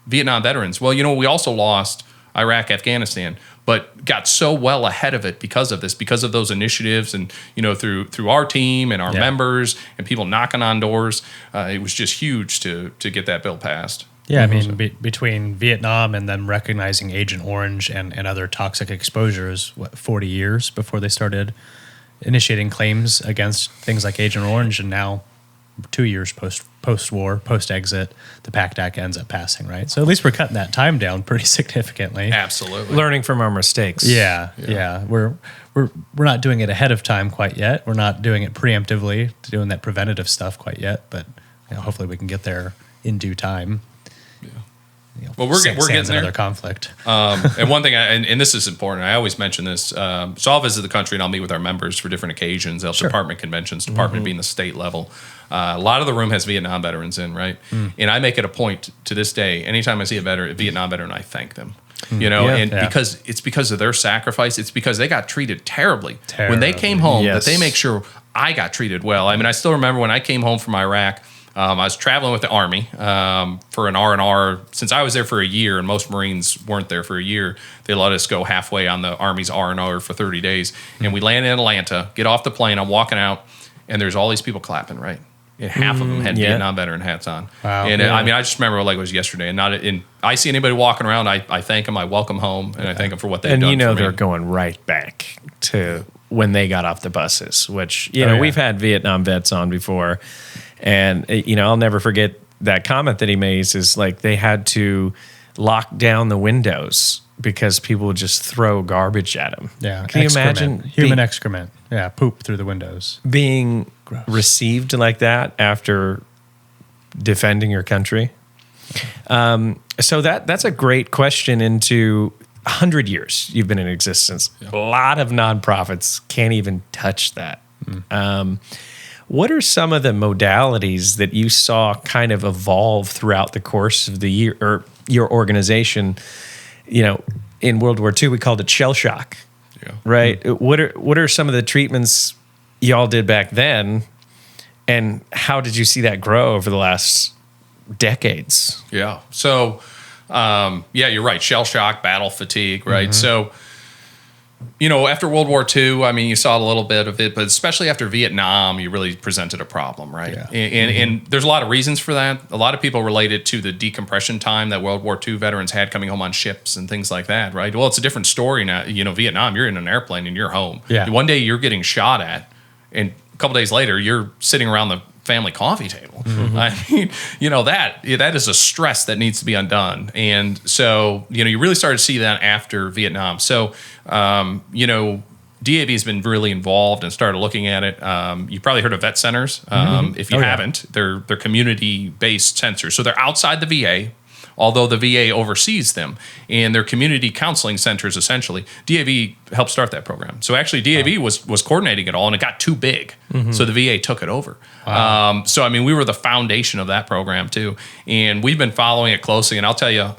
S3: Vietnam veterans. Well, we also lost Iraq, Afghanistan, but got so well ahead of it because of this, because of those initiatives, and through our team and our members and people knocking on doors. It was just huge to get that bill passed.
S2: Yeah, I mean, between Vietnam and them recognizing Agent Orange and other toxic exposures, 40 years before they started initiating claims against things like Agent Orange, and now 2 years post post-war, post-exit, the PACT Act ends up passing, right? So at least we're cutting that time down pretty significantly.
S3: Absolutely.
S1: Learning from our mistakes.
S2: Yeah. We're not doing it ahead of time quite yet. We're not doing it preemptively, doing that preventative stuff quite yet, but hopefully we can get there in due time.
S3: Well, we're getting there.
S2: Another conflict.
S3: And one thing, and this is important, I always mention this. So I'll visit the country and I'll meet with our members for different occasions, department conventions, department being the state level. A lot of the room has Vietnam veterans in, right? And I make it a point to this day, anytime I see a Vietnam veteran, I thank them. Because it's because of their sacrifice. It's because they got treated terribly. When they came home, that they make sure I got treated well. I mean, I still remember when I came home from Iraq. I was traveling with the Army for an R&R. Since I was there for a year, and most Marines weren't there for a year, they let us go halfway on the Army's R&R for 30 days. And we landed in Atlanta, get off the plane, I'm walking out, and there's all these people clapping, right? And half of them had Vietnam veteran hats on.
S2: Wow.
S3: And I mean, I just remember like it was yesterday. And I see anybody walking around, I thank them, I welcome home, and I thank them for what they've done for me.
S1: And they're going right back to when they got off the buses, which, we've had Vietnam vets on before. And, I'll never forget that comment that he made is like they had to lock down the windows because people would just throw garbage at them.
S2: Yeah.
S1: Can you imagine?
S2: Human excrement. Yeah. Poop through the windows.
S1: Being received like that after defending your country. So that's a great question into 100 years you've been in existence. Yeah. A lot of nonprofits can't even touch that. What are some of the modalities that you saw kind of evolve throughout the course of the year or your organization? In World War II, we called it shell shock, right? Mm-hmm. What are some of the treatments y'all did back then, and how did you see that grow over the last decades?
S3: Yeah. So, you're right. Shell shock, battle fatigue, right? Mm-hmm. So, after World War II, I mean, you saw a little bit of it, but especially after Vietnam, you really presented a problem, right? Yeah. And there's a lot of reasons for that. A lot of people relate it to the decompression time that World War II veterans had coming home on ships and things like that, right? Well, it's a different story now. Vietnam, you're in an airplane and you're home. Yeah. One day you're getting shot at, and a couple days later, you're sitting around the family coffee table. Mm-hmm. I mean, that is a stress that needs to be undone. And so, you really started to see that after Vietnam. So, DAV has been really involved and started looking at it. You probably heard of vet centers. If you haven't, they're community-based centers. So they're outside the VA, although the VA oversees them, and they're community counseling centers, essentially. DAV helped start that program. So actually, DAV was coordinating it all, and it got too big. Mm-hmm. So the VA took it over. Wow. So, I mean, we were the foundation of that program, too. And we've been following it closely. And I'll tell you,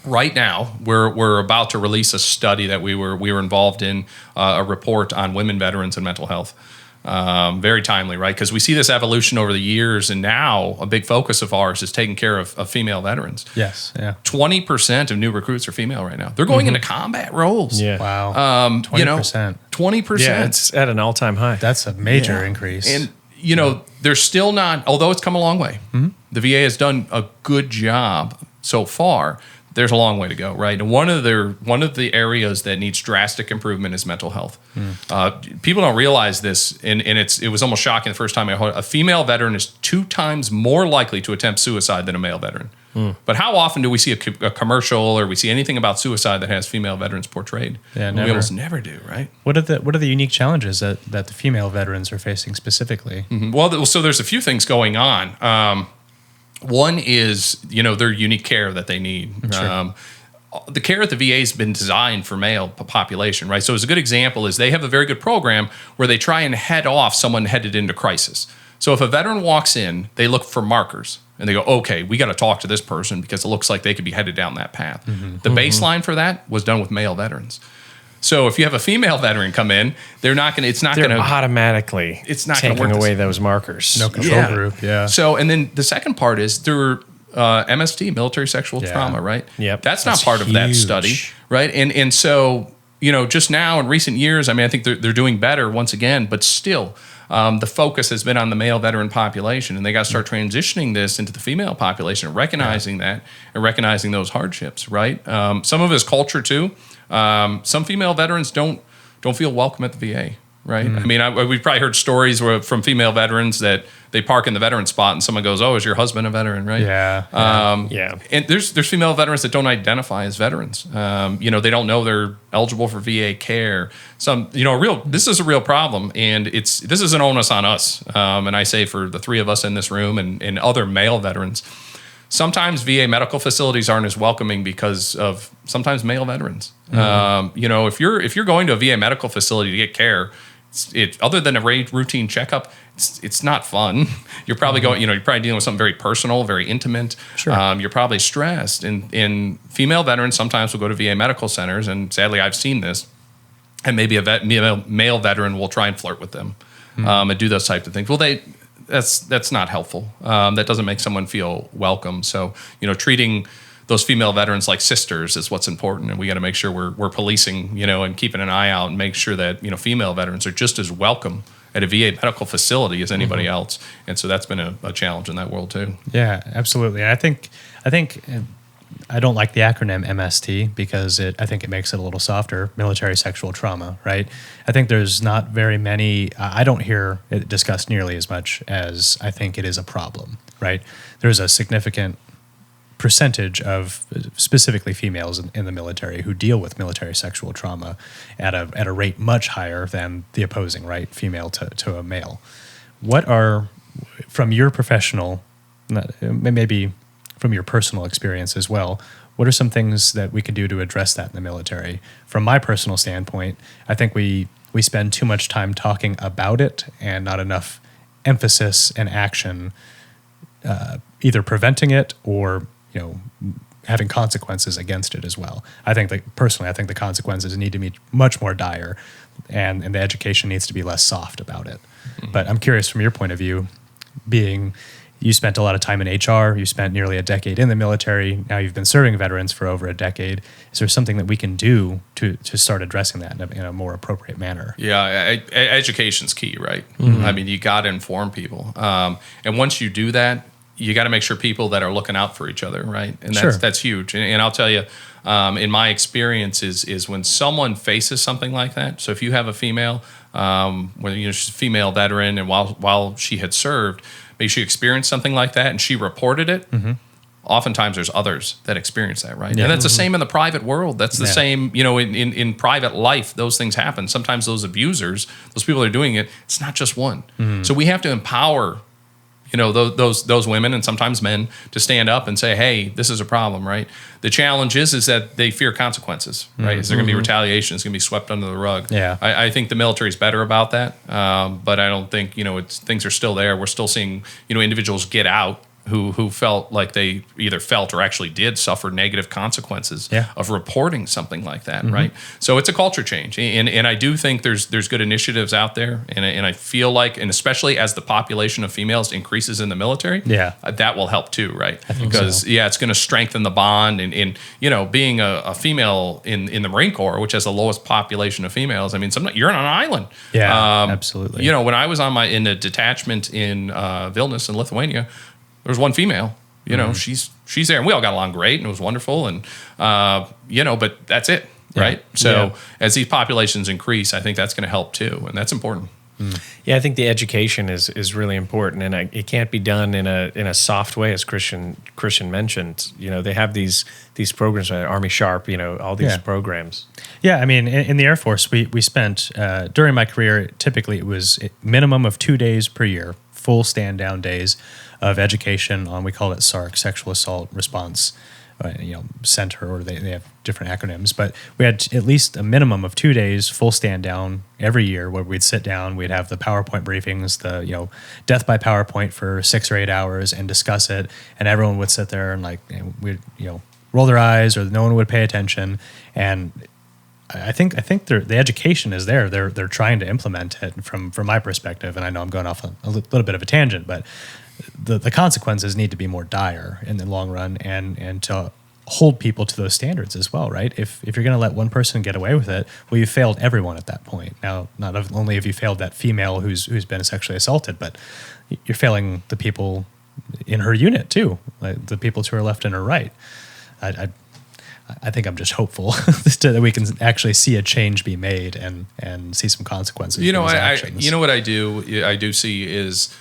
S3: right now, we're about to release a study that we were involved in, a report on women veterans and mental health. Very timely, right? Because we see this evolution over the years, and now a big focus of ours is taking care of female veterans.
S2: Yes, yeah.
S3: 20% of new recruits are female right now. They're going into combat roles.
S2: Yeah. Wow. 20%.
S3: 20%.
S1: Yeah, it's at an all-time high.
S2: That's a major increase.
S3: And, there's still not, although it's come a long way, the VA has done a good job so far. There's a long way to go, right? And one of the areas that needs drastic improvement is mental health. People don't realize this, and it was almost shocking the first time I heard a female veteran is 2 times more likely to attempt suicide than a male veteran. But how often do we see a commercial or we see anything about suicide that has female veterans portrayed? Yeah, never. We almost never do, right?
S2: What are the unique challenges that the female veterans are facing specifically?
S3: Mm-hmm. Well, so there's a few things going on. One is, their unique care that they need. Sure. The care at the VA has been designed for male population, right? So as a good example is they have a very good program where they try and head off someone headed into crisis. So if a veteran walks in, they look for markers and they go, okay, we got to talk to this person because it looks like they could be headed down that path. Mm-hmm. The baseline for that was done with male veterans. So if you have a female veteran come in, they're
S1: automatically taking away those markers.
S2: No control group. Yeah.
S3: So, and then the second part is they're MST, military sexual trauma, right?
S1: Yep.
S3: That's not part of that study, right? And so, just now in recent years, I mean, I think they're doing better once again, but still, the focus has been on the male veteran population, and they got to start transitioning this into the female population, recognizing that and recognizing those hardships, right? Some of it is culture too. Some female veterans don't feel welcome at the VA, right? I mean, we've probably heard stories from female veterans that they park in the veteran spot and someone goes, "Oh, is your husband a veteran?" Right?
S1: Yeah.
S3: And there's female veterans that don't identify as veterans. They don't know they're eligible for VA care. This is a real problem, and this is an onus on us. And I say for the three of us in this room and other male veterans, sometimes VA medical facilities aren't as welcoming because of sometimes male veterans. If you're going to a VA medical facility to get care, other than a routine checkup, it's not fun. You're probably going, you're probably dealing with something very personal, very intimate.
S2: Sure.
S3: You're probably stressed. And female veterans sometimes will go to VA medical centers, and sadly, I've seen this. And maybe a male veteran will try and flirt with them and do those types of things. Well, that's not helpful. That doesn't make someone feel welcome. So, treating those female veterans like sisters is what's important, and we got to make sure we're policing, and keeping an eye out and make sure that female veterans are just as welcome at a VA medical facility as anybody else. And so that's been a challenge in that world too.
S2: Yeah, absolutely. And I think I don't like the acronym MST because I think it makes it a little softer. Military sexual trauma, right? I think there's not very many. I don't hear it discussed nearly as much as I think it is a problem, right? There's a significant percentage of specifically females in the military who deal with military sexual trauma at a rate much higher than the opposing, right, female to a male. What are, from your professional, maybe from your personal experience as well, what are some things that we can do to address that in the military? From my personal standpoint, I think we spend too much time talking about it and not enough emphasis and action either preventing it or having consequences against it as well. I think the consequences need to be much more dire, and the education needs to be less soft about it. Mm-hmm. But I'm curious from your point of view, you spent a lot of time in HR, you spent nearly a decade in the military, now you've been serving veterans for over a decade. Is there something that we can do to start addressing that in a more appropriate manner?
S3: Yeah, education's key, right? Mm-hmm. I mean, you got to inform people. And once you do that, you got to make sure people that are looking out for each other, right? And that's huge. And I'll tell you, in my experience, is when someone faces something like that. So if you have a female, she's a female veteran, and while she had served, maybe she experienced something like that, and she reported it. Mm-hmm. Oftentimes, there's others that experience that, right? Yeah. And that's the same in the private world. That's the same, in private life. Those things happen. Sometimes those abusers, those people that are doing it, it's not just one. Mm-hmm. So we have to empower those women and sometimes men to stand up and say, hey, this is a problem, right? The challenge is that they fear consequences, right? Mm-hmm. Is there going to be retaliation? It's going to be swept under the rug.
S2: Yeah.
S3: I think the military is better about that, but I don't think, things are still there. We're still seeing, individuals get out who felt like they either felt or actually did suffer negative consequences of reporting something like that, right? So it's a culture change, and I do think there's good initiatives out there, and I feel like, and especially as the population of females increases in the military, that will help too, right? Because it's going to strengthen the bond, and being a female in the Marine Corps, which has the lowest population of females, I mean, you're on an island.
S2: Yeah, absolutely.
S3: When I was in a detachment in Vilnius in Lithuania, there was one female, she's there, and we all got along great, and it was wonderful, and but that's it, right? So as these populations increase, I think that's going to help too, and that's important.
S1: Yeah, I think the education is really important, and it can't be done in a soft way, as Christian mentioned. They have these programs, Army Sharp, all these programs.
S2: Yeah, I mean, in the Air Force, we spent during my career, typically it was a minimum of 2 days per year, full stand-down days of education on, we call it SARC, Sexual Assault Response Center, or they have different acronyms, but we had at least a minimum of 2 days full stand-down every year where we'd sit down, we'd have the PowerPoint briefings, the death by PowerPoint for 6 or 8 hours and discuss it, and everyone would sit there and we'd roll their eyes, or no one would pay attention, and I think the education is there. They're trying to implement it from my perspective, and I know I'm going off a little bit of a tangent, but the consequences need to be more dire in the long run, and to hold people to those standards as well, right? If you're going to let one person get away with it, well, you've failed everyone at that point. Now, not only have you failed that female who's been sexually assaulted, but you're failing the people in her unit too, like the people to her left and her right. I think I'm just hopeful that we can actually see a change be made and see some consequences.
S3: You know,
S2: for these
S3: I
S2: actions.
S3: you know what I do see is.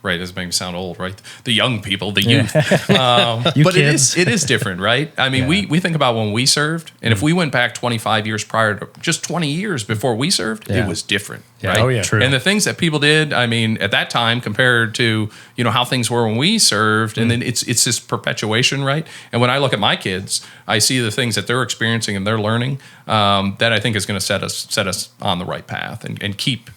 S3: Right, it doesn't make me sound old, right? The young people, the youth. But
S2: kids.
S3: it is different, right? I mean, we think about when we served, and if we went back 25 years prior to just 20 years before we served, it was different, right?
S1: Oh, yeah.
S2: True.
S3: And the things that people did, I mean, at that time compared to, how things were when we served, and then it's this perpetuation, right? And when I look at my kids, I see the things that they're experiencing and they're learning that I think is going to set us on the right path and keep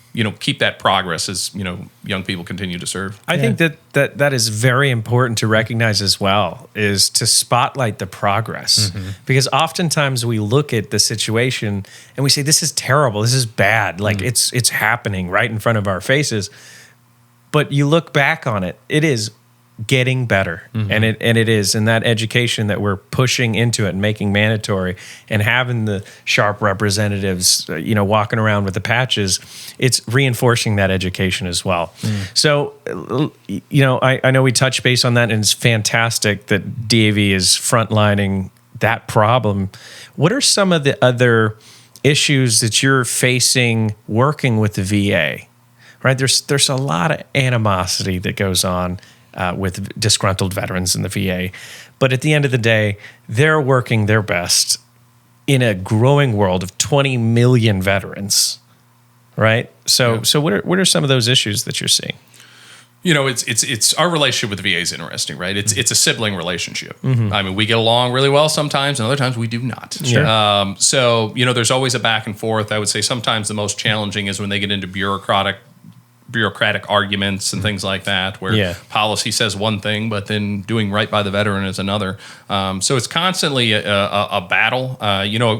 S3: that progress as, young people continue to serve.
S1: I think that is very important to recognize as well, is to spotlight the progress. Because oftentimes we look at the situation and we say, this is terrible, this is bad, like it's happening right in front of our faces. But you look back on it, it is getting better. And it is, and that education that we're pushing into it and making mandatory and having the sharp representatives, walking around with the patches, it's reinforcing that education as well. So, I know we touched base on that, and it's fantastic that DAV is frontlining that problem. What are some of the other issues that you're facing working with the VA? Right? There's a lot of animosity that goes on with disgruntled veterans in the VA. But at the end of the day, they're working their best in a growing world of 20 million veterans, right? So what are some of those issues that you're seeing?
S3: It's our relationship with the VA is interesting, right? It's a sibling relationship. I mean, we get along really well sometimes, and other times we do not.
S1: Sure.
S3: So there's always a back and forth. I would say sometimes the most challenging is when they get into bureaucratic arguments and things like that, where policy says one thing, but then doing right by the veteran is another. So it's constantly a battle.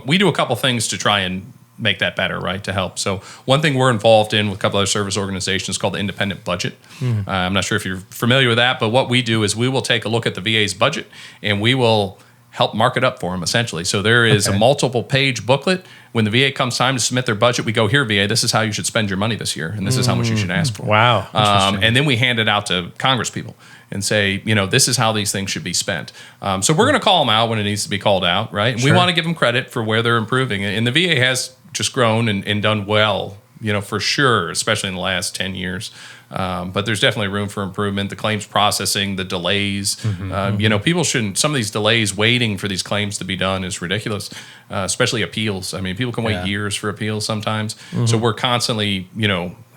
S3: We do a couple things to try and make that better, right, to help. So one thing we're involved in with a couple other service organizations called the independent budget. I'm not sure if you're familiar with that, but what we do is we will take a look at the VA's budget and we will help mark it up for them, essentially. So there is a multiple page booklet. When the VA comes time to submit their budget, we go, here, VA, this is how you should spend your money this year, and this is how much you should ask for.
S1: Wow.
S3: And then we hand it out to Congress people and say, this is how these things should be spent. So we're going to call them out when it needs to be called out, right? We want to give them credit for where they're improving. And the VA has just grown and done well, for sure, especially in the last 10 years. But there's definitely room for improvement. The claims processing, the delays, people shouldn't, some of these delays waiting for these claims to be done is ridiculous, especially appeals. I mean, people can wait years for appeals sometimes. So we're constantly,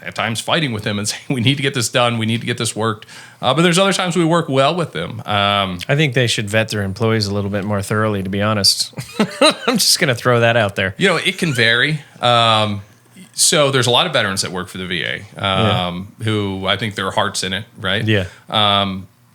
S3: at times fighting with them and saying, we need to get this done. We need to get this worked. But there's other times we work well with them.
S1: I think they should vet their employees a little bit more thoroughly, to be honest. I'm just going to throw that out there.
S3: It can vary. So there's a lot of veterans that work for the VA who I think their heart's in it, right?
S1: Yeah.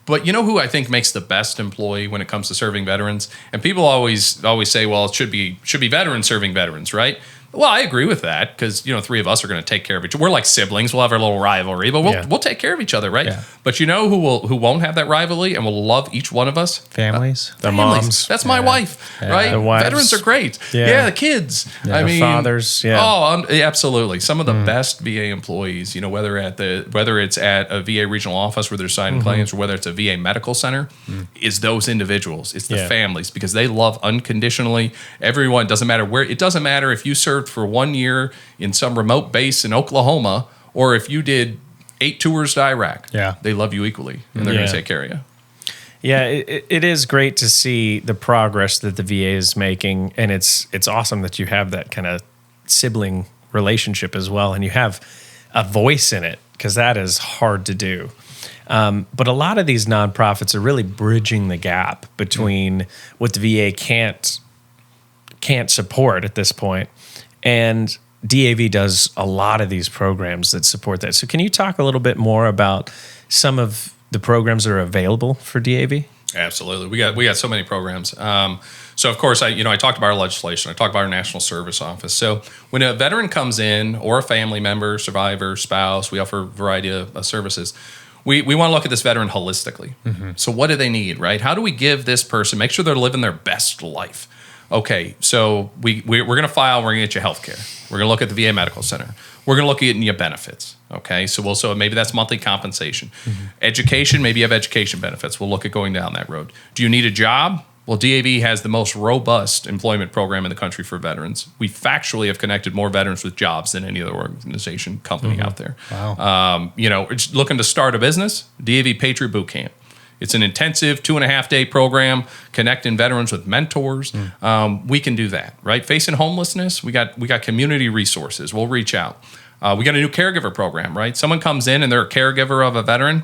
S3: But who I think makes the best employee when it comes to serving veterans? And people always say, well, it should be veterans serving veterans, right? Well, I agree with that because, three of us are going to take care of each other. We're like siblings. We'll have our little rivalry, but we'll take care of each other, right? Yeah. But who won't have that rivalry and will love each one of us?
S2: Families.
S1: The moms.
S3: That's my wife, right?
S1: The wives.
S3: Veterans are great. Yeah, the kids.
S1: Yeah, the fathers. Yeah.
S3: Oh, absolutely. Some of the best VA employees, whether it's at a VA regional office where they're signing claims or whether it's a VA medical center, is those individuals. It's the families because they love unconditionally. Everyone, doesn't matter where. It doesn't matter if you served for 1 year in some remote base in Oklahoma or if you did 8 tours to Iraq.
S2: Yeah.
S3: They love you equally and they're going to take care of you.
S1: Yeah, it is great to see the progress that the VA is making, and it's awesome that you have that kind of sibling relationship as well, and you have a voice in it because that is hard to do. But a lot of these nonprofits are really bridging the gap between what the VA can't support at this point, and DAV does a lot of these programs that support that. So can you talk a little bit more about some of the programs that are available for DAV?
S3: Absolutely. We got so many programs. So of course, I talked about our legislation. I talked about our National Service Office. So when a veteran comes in or a family member, survivor, spouse, we offer a variety of services. We want to look at this veteran holistically. So what do they need, right? How do we give this person, make sure they're living their best life? Okay, so we're going to file, we're going to get you health care. We're going to look at the VA Medical Center. We're going to look at your benefits. Okay, so maybe that's monthly compensation. Education, maybe you have education benefits. We'll look at going down that road. Do you need a job? Well, DAV has the most robust employment program in the country for veterans. We factually have connected more veterans with jobs than any other organization, company out there.
S2: Wow.
S3: It's looking to start a business, DAV Patriot Boot Camp. It's an intensive 2.5-day program connecting veterans with mentors. We can do that, right? Facing homelessness, we got community resources. We'll reach out. We got a new caregiver program, right? Someone comes in and they're a caregiver of a veteran.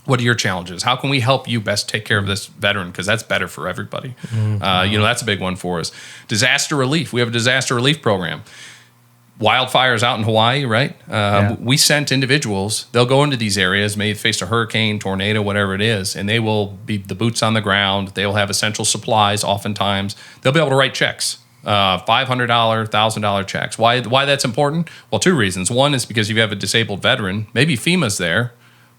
S3: What are your challenges? How can we help you best take care of this veteran? Because that's better for everybody. That's a big one for us. Disaster relief. We have a disaster relief program. Wildfires out in Hawaii, right? We sent individuals. They'll go into these areas, maybe face a hurricane, tornado, whatever it is, and they will be the boots on the ground. They'll have essential supplies oftentimes. They'll be able to write checks. $500, $1,000 checks. Why that's important? Well, two reasons. One is because you have a disabled veteran. Maybe FEMA's there.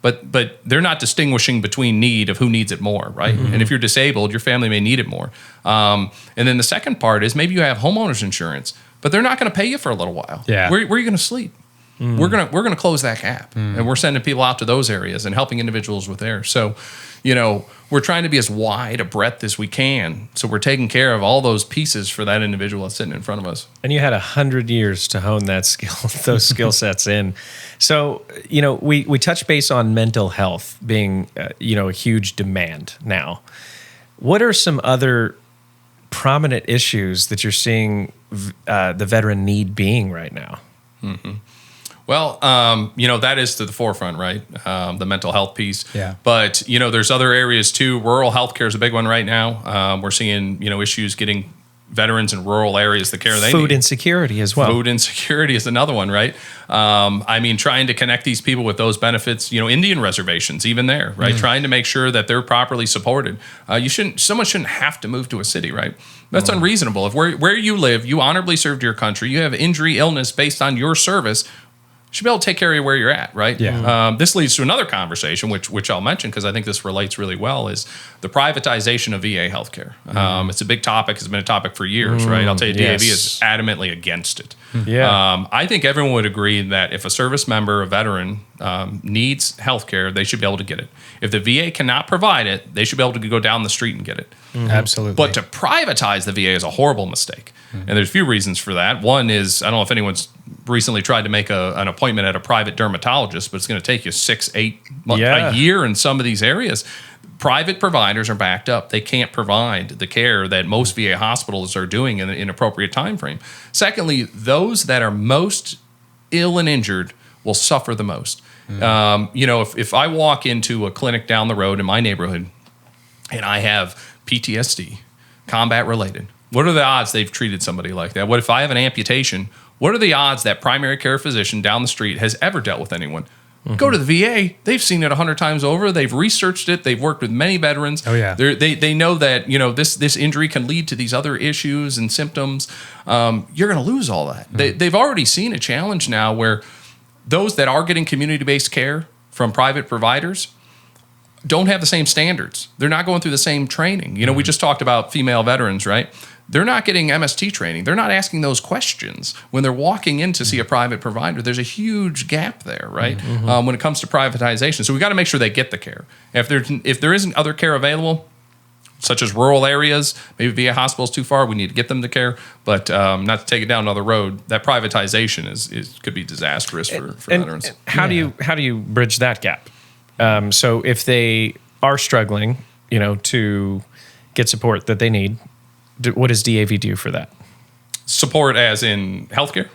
S3: But they're not distinguishing between need of who needs it more, right? And if you're disabled, your family may need it more. And then the second part is maybe you have homeowners insurance, but they're not going to pay you for a little while.
S2: Yeah.
S3: Where are you going to sleep? We're gonna close that gap, and we're sending people out to those areas and helping individuals with theirs. So, we're trying to be as wide a breadth as we can. So we're taking care of all those pieces for that individual that's sitting in front of us.
S1: And you had 100 years to hone that those skill sets in. So, we touch base on mental health being, a huge demand now. What are some other prominent issues that you're seeing the veteran need being right now?
S3: Well, that is to the forefront, right? The mental health piece.
S2: Yeah.
S3: But, there's other areas too. Rural healthcare is a big one right now. We're seeing, issues getting veterans in rural areas the care they need.
S1: Food insecurity as well.
S3: Food insecurity is another one, right? Trying to connect these people with those benefits, Indian reservations, even there, right? Trying to make sure that they're properly supported. Someone shouldn't have to move to a city, right? That's unreasonable. If where you live, you honorably served your country, you have injury, illness based on your service, you should be able to take care of where you're at, right?
S2: Yeah.
S3: This leads to another conversation, which I'll mention because I think this relates really well, is the privatization of VA healthcare. It's a big topic. It's been a topic for years, right? I'll tell you, DAV is adamantly against it.
S1: Yeah.
S3: I think everyone would agree that if a service member, a veteran, needs healthcare, they should be able to get it. If the VA cannot provide it, they should be able to go down the street and get it.
S2: Absolutely.
S3: But to privatize the VA is a horrible mistake. And there's a few reasons for that. One is, I don't know if anyone's recently tried to make an appointment at a private dermatologist, but it's going to take you 6-8 months, a year in some of these areas. Private providers are backed up. They can't provide the care that most VA hospitals are doing in an appropriate time frame. Secondly, those that are most ill and injured will suffer the most. If I walk into a clinic down the road in my neighborhood and I have PTSD, combat related, what are the odds they've treated somebody like that? What if I have an amputation? What are the odds that primary care physician down the street has ever dealt with anyone? Go to the VA. They've seen it 100 times over. They've researched it. They've worked with many veterans.
S2: Oh, yeah.
S3: They know that this injury can lead to these other issues and symptoms. You're going to lose all that. They've already seen a challenge now where those that are getting community-based care from private providers don't have the same standards. They're not going through the same training. We just talked about female veterans, right? They're not getting MST training. They're not asking those questions when they're walking in to see a private provider. There's a huge gap there, right? When it comes to privatization. So we got to make sure they get the care. If there isn't other care available, such as rural areas, maybe VA hospitals too far, we need to get them to care. But not to take it down another road, that privatization could be disastrous for veterans.
S1: How do you bridge that gap? So if they are struggling, to get support that they need, what does DAV do for that?
S3: Support as in healthcare?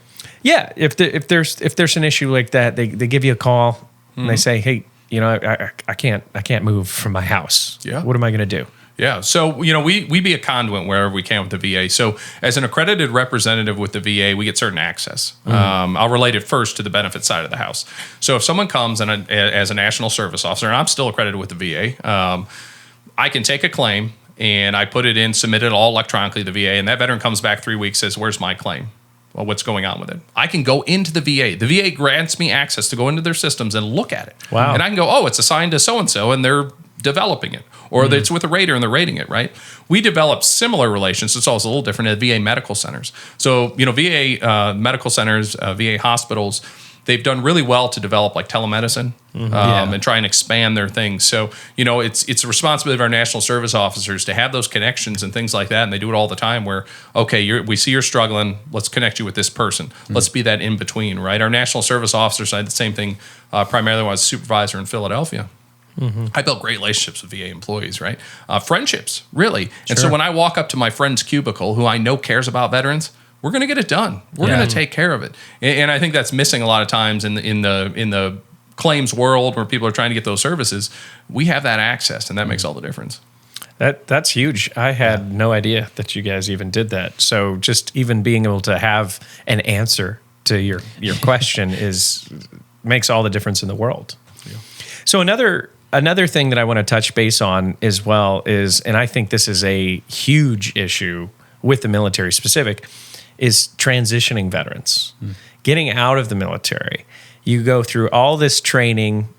S1: Yeah, if there's an issue like that, they give you a call and they say, hey, I can't move from my house.
S3: Yeah.
S1: What am I going to do?
S3: Yeah. So, we be a conduit wherever we can with the VA. So as an accredited representative with the VA, we get certain access. I'll relate it first to the benefit side of the house. So if someone comes as a national service officer, and I'm still accredited with the VA, I can take a claim and I put it in, submit it all electronically to the VA, and that veteran comes back 3 weeks, says, where's my claim? Well, what's going on with it? I can go into the VA. The VA grants me access to go into their systems and look at it.
S1: Wow.
S3: And I can go, oh, it's assigned to so-and-so, and they're developing it. Or it's with a rater and they're rating it, right? We develop similar relations. It's also a little different at VA medical centers. So, VA medical centers, VA hospitals, they've done really well to develop like telemedicine and try and expand their things. So, it's a responsibility of our national service officers to have those connections and things like that. And they do it all the time where, okay, we see you're struggling. Let's connect you with this person. Let's be that in between, right? Our national service officers, I had the same thing primarily when I was a supervisor in Philadelphia. I built great relationships with VA employees, right? Friendships, really. And so when I walk up to my friend's cubicle, who I know cares about veterans, we're going to get it done. We're going to take care of it. And I think that's missing a lot of times in the claims world where people are trying to get those services. We have that access, and that makes all the difference.
S1: That's huge. I had no idea that you guys even did that. So just even being able to have an answer to your question makes all the difference in the world. Yeah. So another thing that I want to touch base on as well is, and I think this is a huge issue with the military specific, is transitioning veterans. Getting out of the military. You go through all this training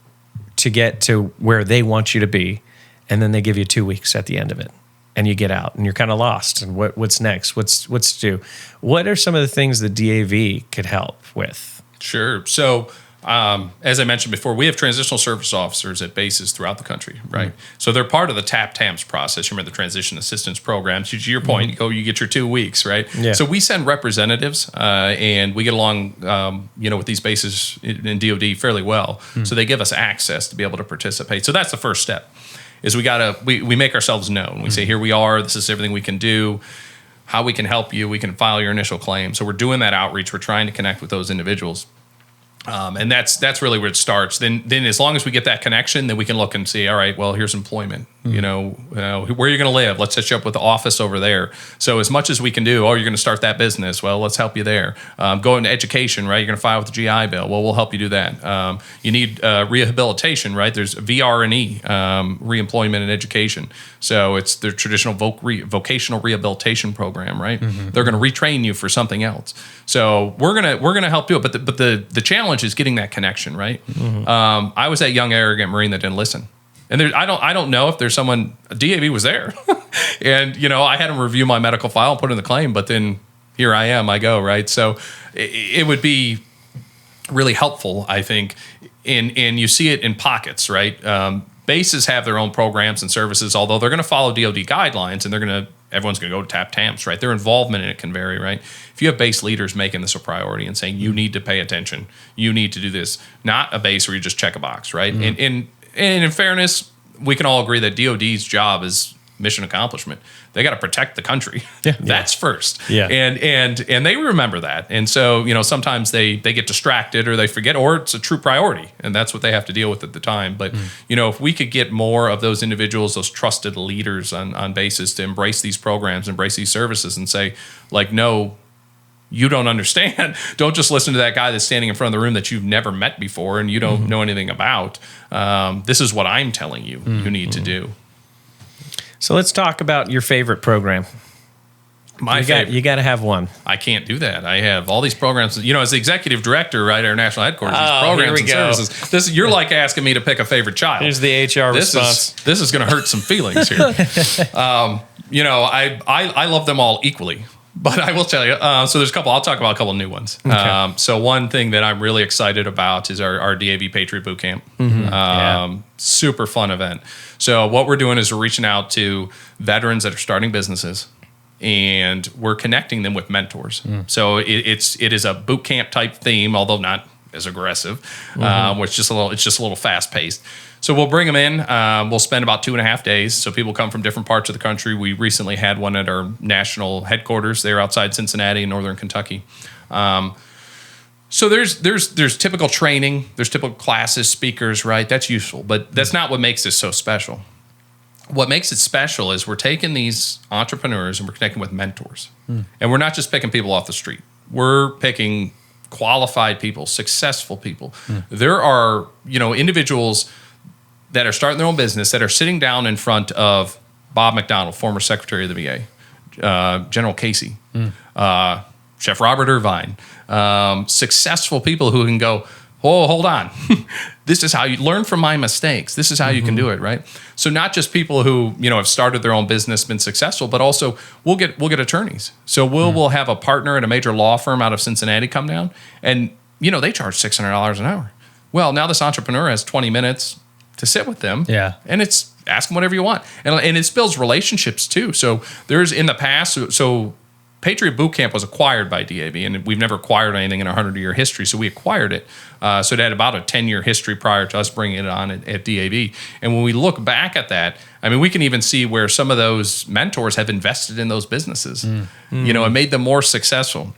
S1: to get to where they want you to be, and then they give you 2 weeks at the end of it, and you get out, and you're kind of lost. And what's next? What's to do? What are some of the things the DAV could help with?
S3: Sure. So, as I mentioned before, we have transitional service officers at bases throughout the country, right? So they're part of the TAMS process. You remember the transition assistance programs. To your point, you get your 2 weeks, right? Yeah. So we send representatives, and we get along, with these bases in DoD fairly well. So they give us access to be able to participate. So that's the first step. Is we make ourselves known. We say, here we are. This is everything we can do. How we can help you. We can file your initial claim. So we're doing that outreach. We're trying to connect with those individuals. And that's really where it starts. Then as long as we get that connection, then we can look and see, all right, well, here's employment. Where you're going to live. Let's set you up with the office over there. So as much as we can do, you're going to start that business. Well, let's help you there. Go into education, right? You're going to file with the GI Bill. Well, we'll help you do that. You need rehabilitation, right? There's VR&E, reemployment and education. So it's the traditional vocational rehabilitation program, right? They're going to retrain you for something else. So we're gonna help do it. But the challenge is getting that connection, right? I was that young arrogant Marine that didn't listen. And I don't know if there's someone, DAV was there. And, I had him review my medical file and put in the claim, but then here I go, right? So it would be really helpful, I think, and you see it in pockets, right? Bases have their own programs and services, although they're going to follow DoD guidelines, and everyone's going to go to TAMS, right? Their involvement in it can vary, right? If you have base leaders making this a priority and saying, you need to pay attention, you need to do this, not a base where you just check a box, right? And in fairness, we can all agree that DoD's job is mission accomplishment. They got to protect the country. That's first. Yeah. And they remember that. And so, sometimes they get distracted or they forget, or it's a true priority. And that's what they have to deal with at the time. But, if we could get more of those individuals, those trusted leaders on bases to embrace these programs, embrace these services and say, no, you don't understand. Don't just listen to that guy that's standing in front of the room that you've never met before and you don't know anything about. This is what I'm telling you you need to do.
S1: So let's talk about your favorite program. You got to have one.
S3: I can't do that. I have all these programs. As the executive director, right, at our national headquarters, these programs and services. You're like asking me to pick a favorite child.
S1: Here's the HR response.
S3: This is going to hurt some feelings here. I love them all equally. But I will tell you, so there's I'll talk about a couple of new ones. Okay. So one thing that I'm really excited about is our DAV Patriot Boot Camp. Super fun event. So what we're doing is we're reaching out to veterans that are starting businesses, and we're connecting them with mentors. So it is a boot camp type theme, although not as aggressive, which it's just a little fast paced. So we'll bring them in. We'll spend about 2.5 days. So people come from different parts of the country. We recently had one at our national headquarters. They're outside Cincinnati in northern Kentucky. So there's typical training. There's typical classes, speakers, right? That's useful, but that's not what makes this so special. What makes it special is we're taking these entrepreneurs and we're connecting with mentors. And we're not just picking people off the street. We're picking qualified people, successful people. There are, individuals that are starting their own business that are sitting down in front of Bob McDonald, former Secretary of the VA, General Casey, Chef Robert Irvine, successful people who can go, oh, hold on. This is how you learn from my mistakes. This is how you can do it, right? So not just people who, have started their own business, been successful, but also we'll get attorneys. So we'll have a partner at a major law firm out of Cincinnati come down, and they charge $600 an hour. Well, now this entrepreneur has 20 minutes to sit with them.
S2: Yeah.
S3: And it's ask them whatever you want. And it builds relationships too. So there's in the past, so Patriot Boot Camp was acquired by DAV, and we've never acquired anything in our 100-year history, so we acquired it. So it had about a 10-year history prior to us bringing it on at DAV. And when we look back at that, I mean, we can even see where some of those mentors have invested in those businesses, and made them more successful.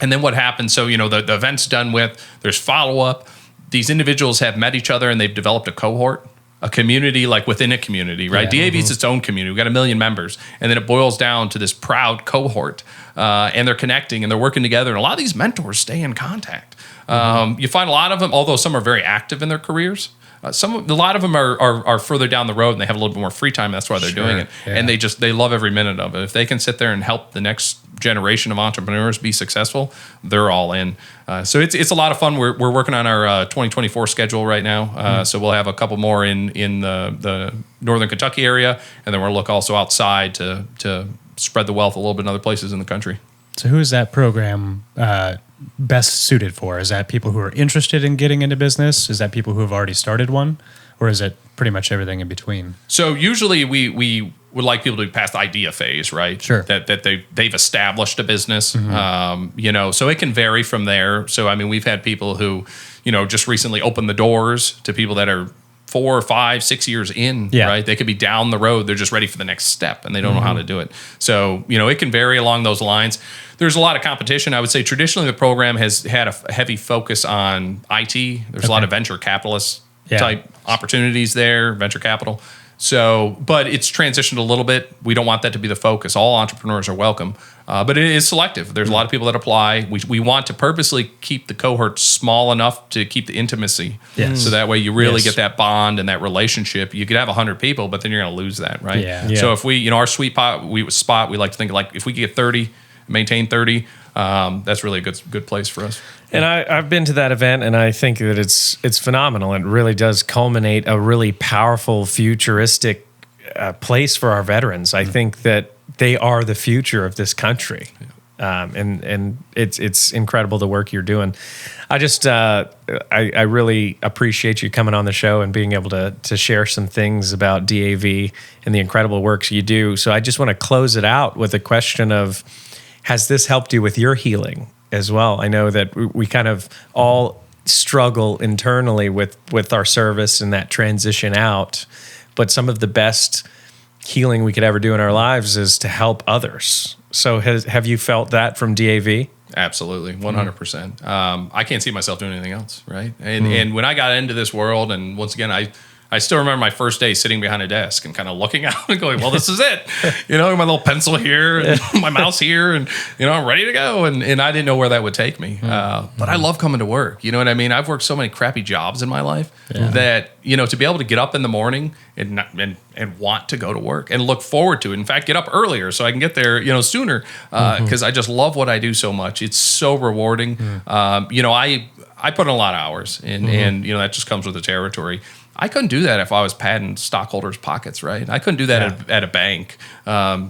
S3: And then what happens, so, the event's done with, there's follow-up. These individuals have met each other, and they've developed a cohort, a community, like within a community, right?
S2: Yeah.
S3: DAV is its own community. We've got 1 million members. And then it boils down to this proud cohort. And they're connecting and they're working together. And a lot of these mentors stay in contact. You find a lot of them, although some are very active in their careers, a lot of them are further down the road and they have a little bit more free time. That's why they're doing it.
S2: Yeah.
S3: And they love every minute of it. If they can sit there and help the next generation of entrepreneurs be successful, they're all in. So it's a lot of fun. We're working on our 2024 schedule right now. So we'll have a couple more in the Northern Kentucky area, and then we'll look also outside to spread the wealth a little bit in other places in the country.
S2: So who is that program best suited for? Is that people who are interested in getting into business? Is that people who have already started one? Or is it pretty much everything in between?
S3: So usually we would like people to be past the idea phase, right?
S2: Sure.
S3: That they've established a business, so it can vary from there. So, I mean, we've had people who, just recently opened the doors to people that are 4 or 5, 6 years in, right? They could be down the road. They're just ready for the next step and they don't know how to do it. So, it can vary along those lines. There's a lot of competition. I would say traditionally the program has had a heavy focus on IT. There's a lot of venture capitalist type opportunities there, venture capital. So, but it's transitioned a little bit. We don't want that to be the focus. All entrepreneurs are welcome, but it is selective. There's a lot of people that apply. We want to purposely keep the cohort small enough to keep the intimacy.
S2: Yes.
S3: So that way you really get that bond and that relationship. You could have 100 people, but then you're going to lose that, right?
S2: Yeah.
S3: So if we, our sweet spot, we like to think like if we could get 30, maintain 30, that's really a good place for us.
S1: And I've been to that event, and I think that it's phenomenal. It really does culminate a really powerful, futuristic place for our veterans. I think that they are the future of this country, and it's incredible the work you're doing. I just I really appreciate you coming on the show and being able to share some things about DAV and the incredible works you do. So I just want to close it out with a question of, has this helped you with your healing as well? I know that we kind of all struggle internally with our service and that transition out, but some of the best healing we could ever do in our lives is to help others. So have you felt that from DAV?
S3: Absolutely, 100%. I can't see myself doing anything else, right? And when I got into this world, and once again, I still remember my first day sitting behind a desk and kind of looking out and going, well, this is it. My little pencil here and my mouse here and, I'm ready to go. And I didn't know where that would take me. But I love coming to work. You know what I mean? I've worked so many crappy jobs in my life that, to be able to get up in the morning and want to go to work and look forward to it. In fact, get up earlier so I can get there, sooner because I just love what I do so much. It's so rewarding. I put in a lot of hours and that just comes with the territory. I couldn't do that if I was padding stockholders' pockets, right? I couldn't do that at a bank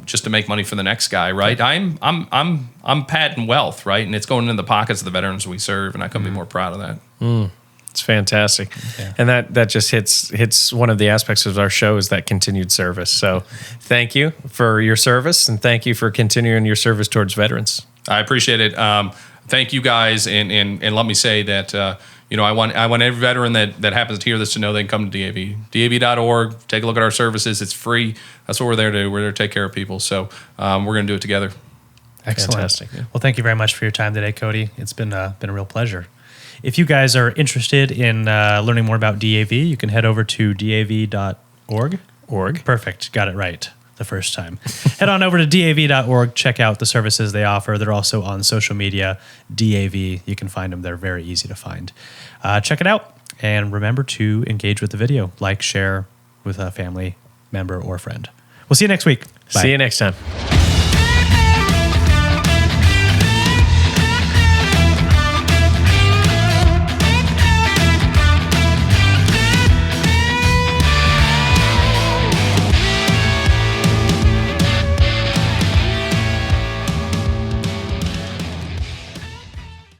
S3: just to make money for the next guy, right? I'm padding wealth, right? And it's going into the pockets of the veterans we serve, and I couldn't be more proud of that.
S1: It's fantastic. Yeah. And that just hits one of the aspects of our show is that continued service. So thank you for your service, and thank you for continuing your service towards veterans.
S3: I appreciate it. Thank you guys, and let me say that I want every veteran that happens to hear this to know they can come to DAV. DAV.org, take a look at our services. It's free. That's what we're there to do. We're there to take care of people. So we're going to do it together.
S2: Excellent.
S1: Fantastic. Yeah.
S2: Well, thank you very much for your time today, Cody. It's been a real pleasure. If you guys are interested in learning more about DAV, you can head over to dav.org. Perfect. Got it right the first time. Head on over to dav.org. Check out the services they offer. They're also on social media, DAV. You can find them. They're very easy to find. Check it out. And remember to engage with the video. Like, share with a family member or friend. We'll see you next week. Bye.
S1: See you next time.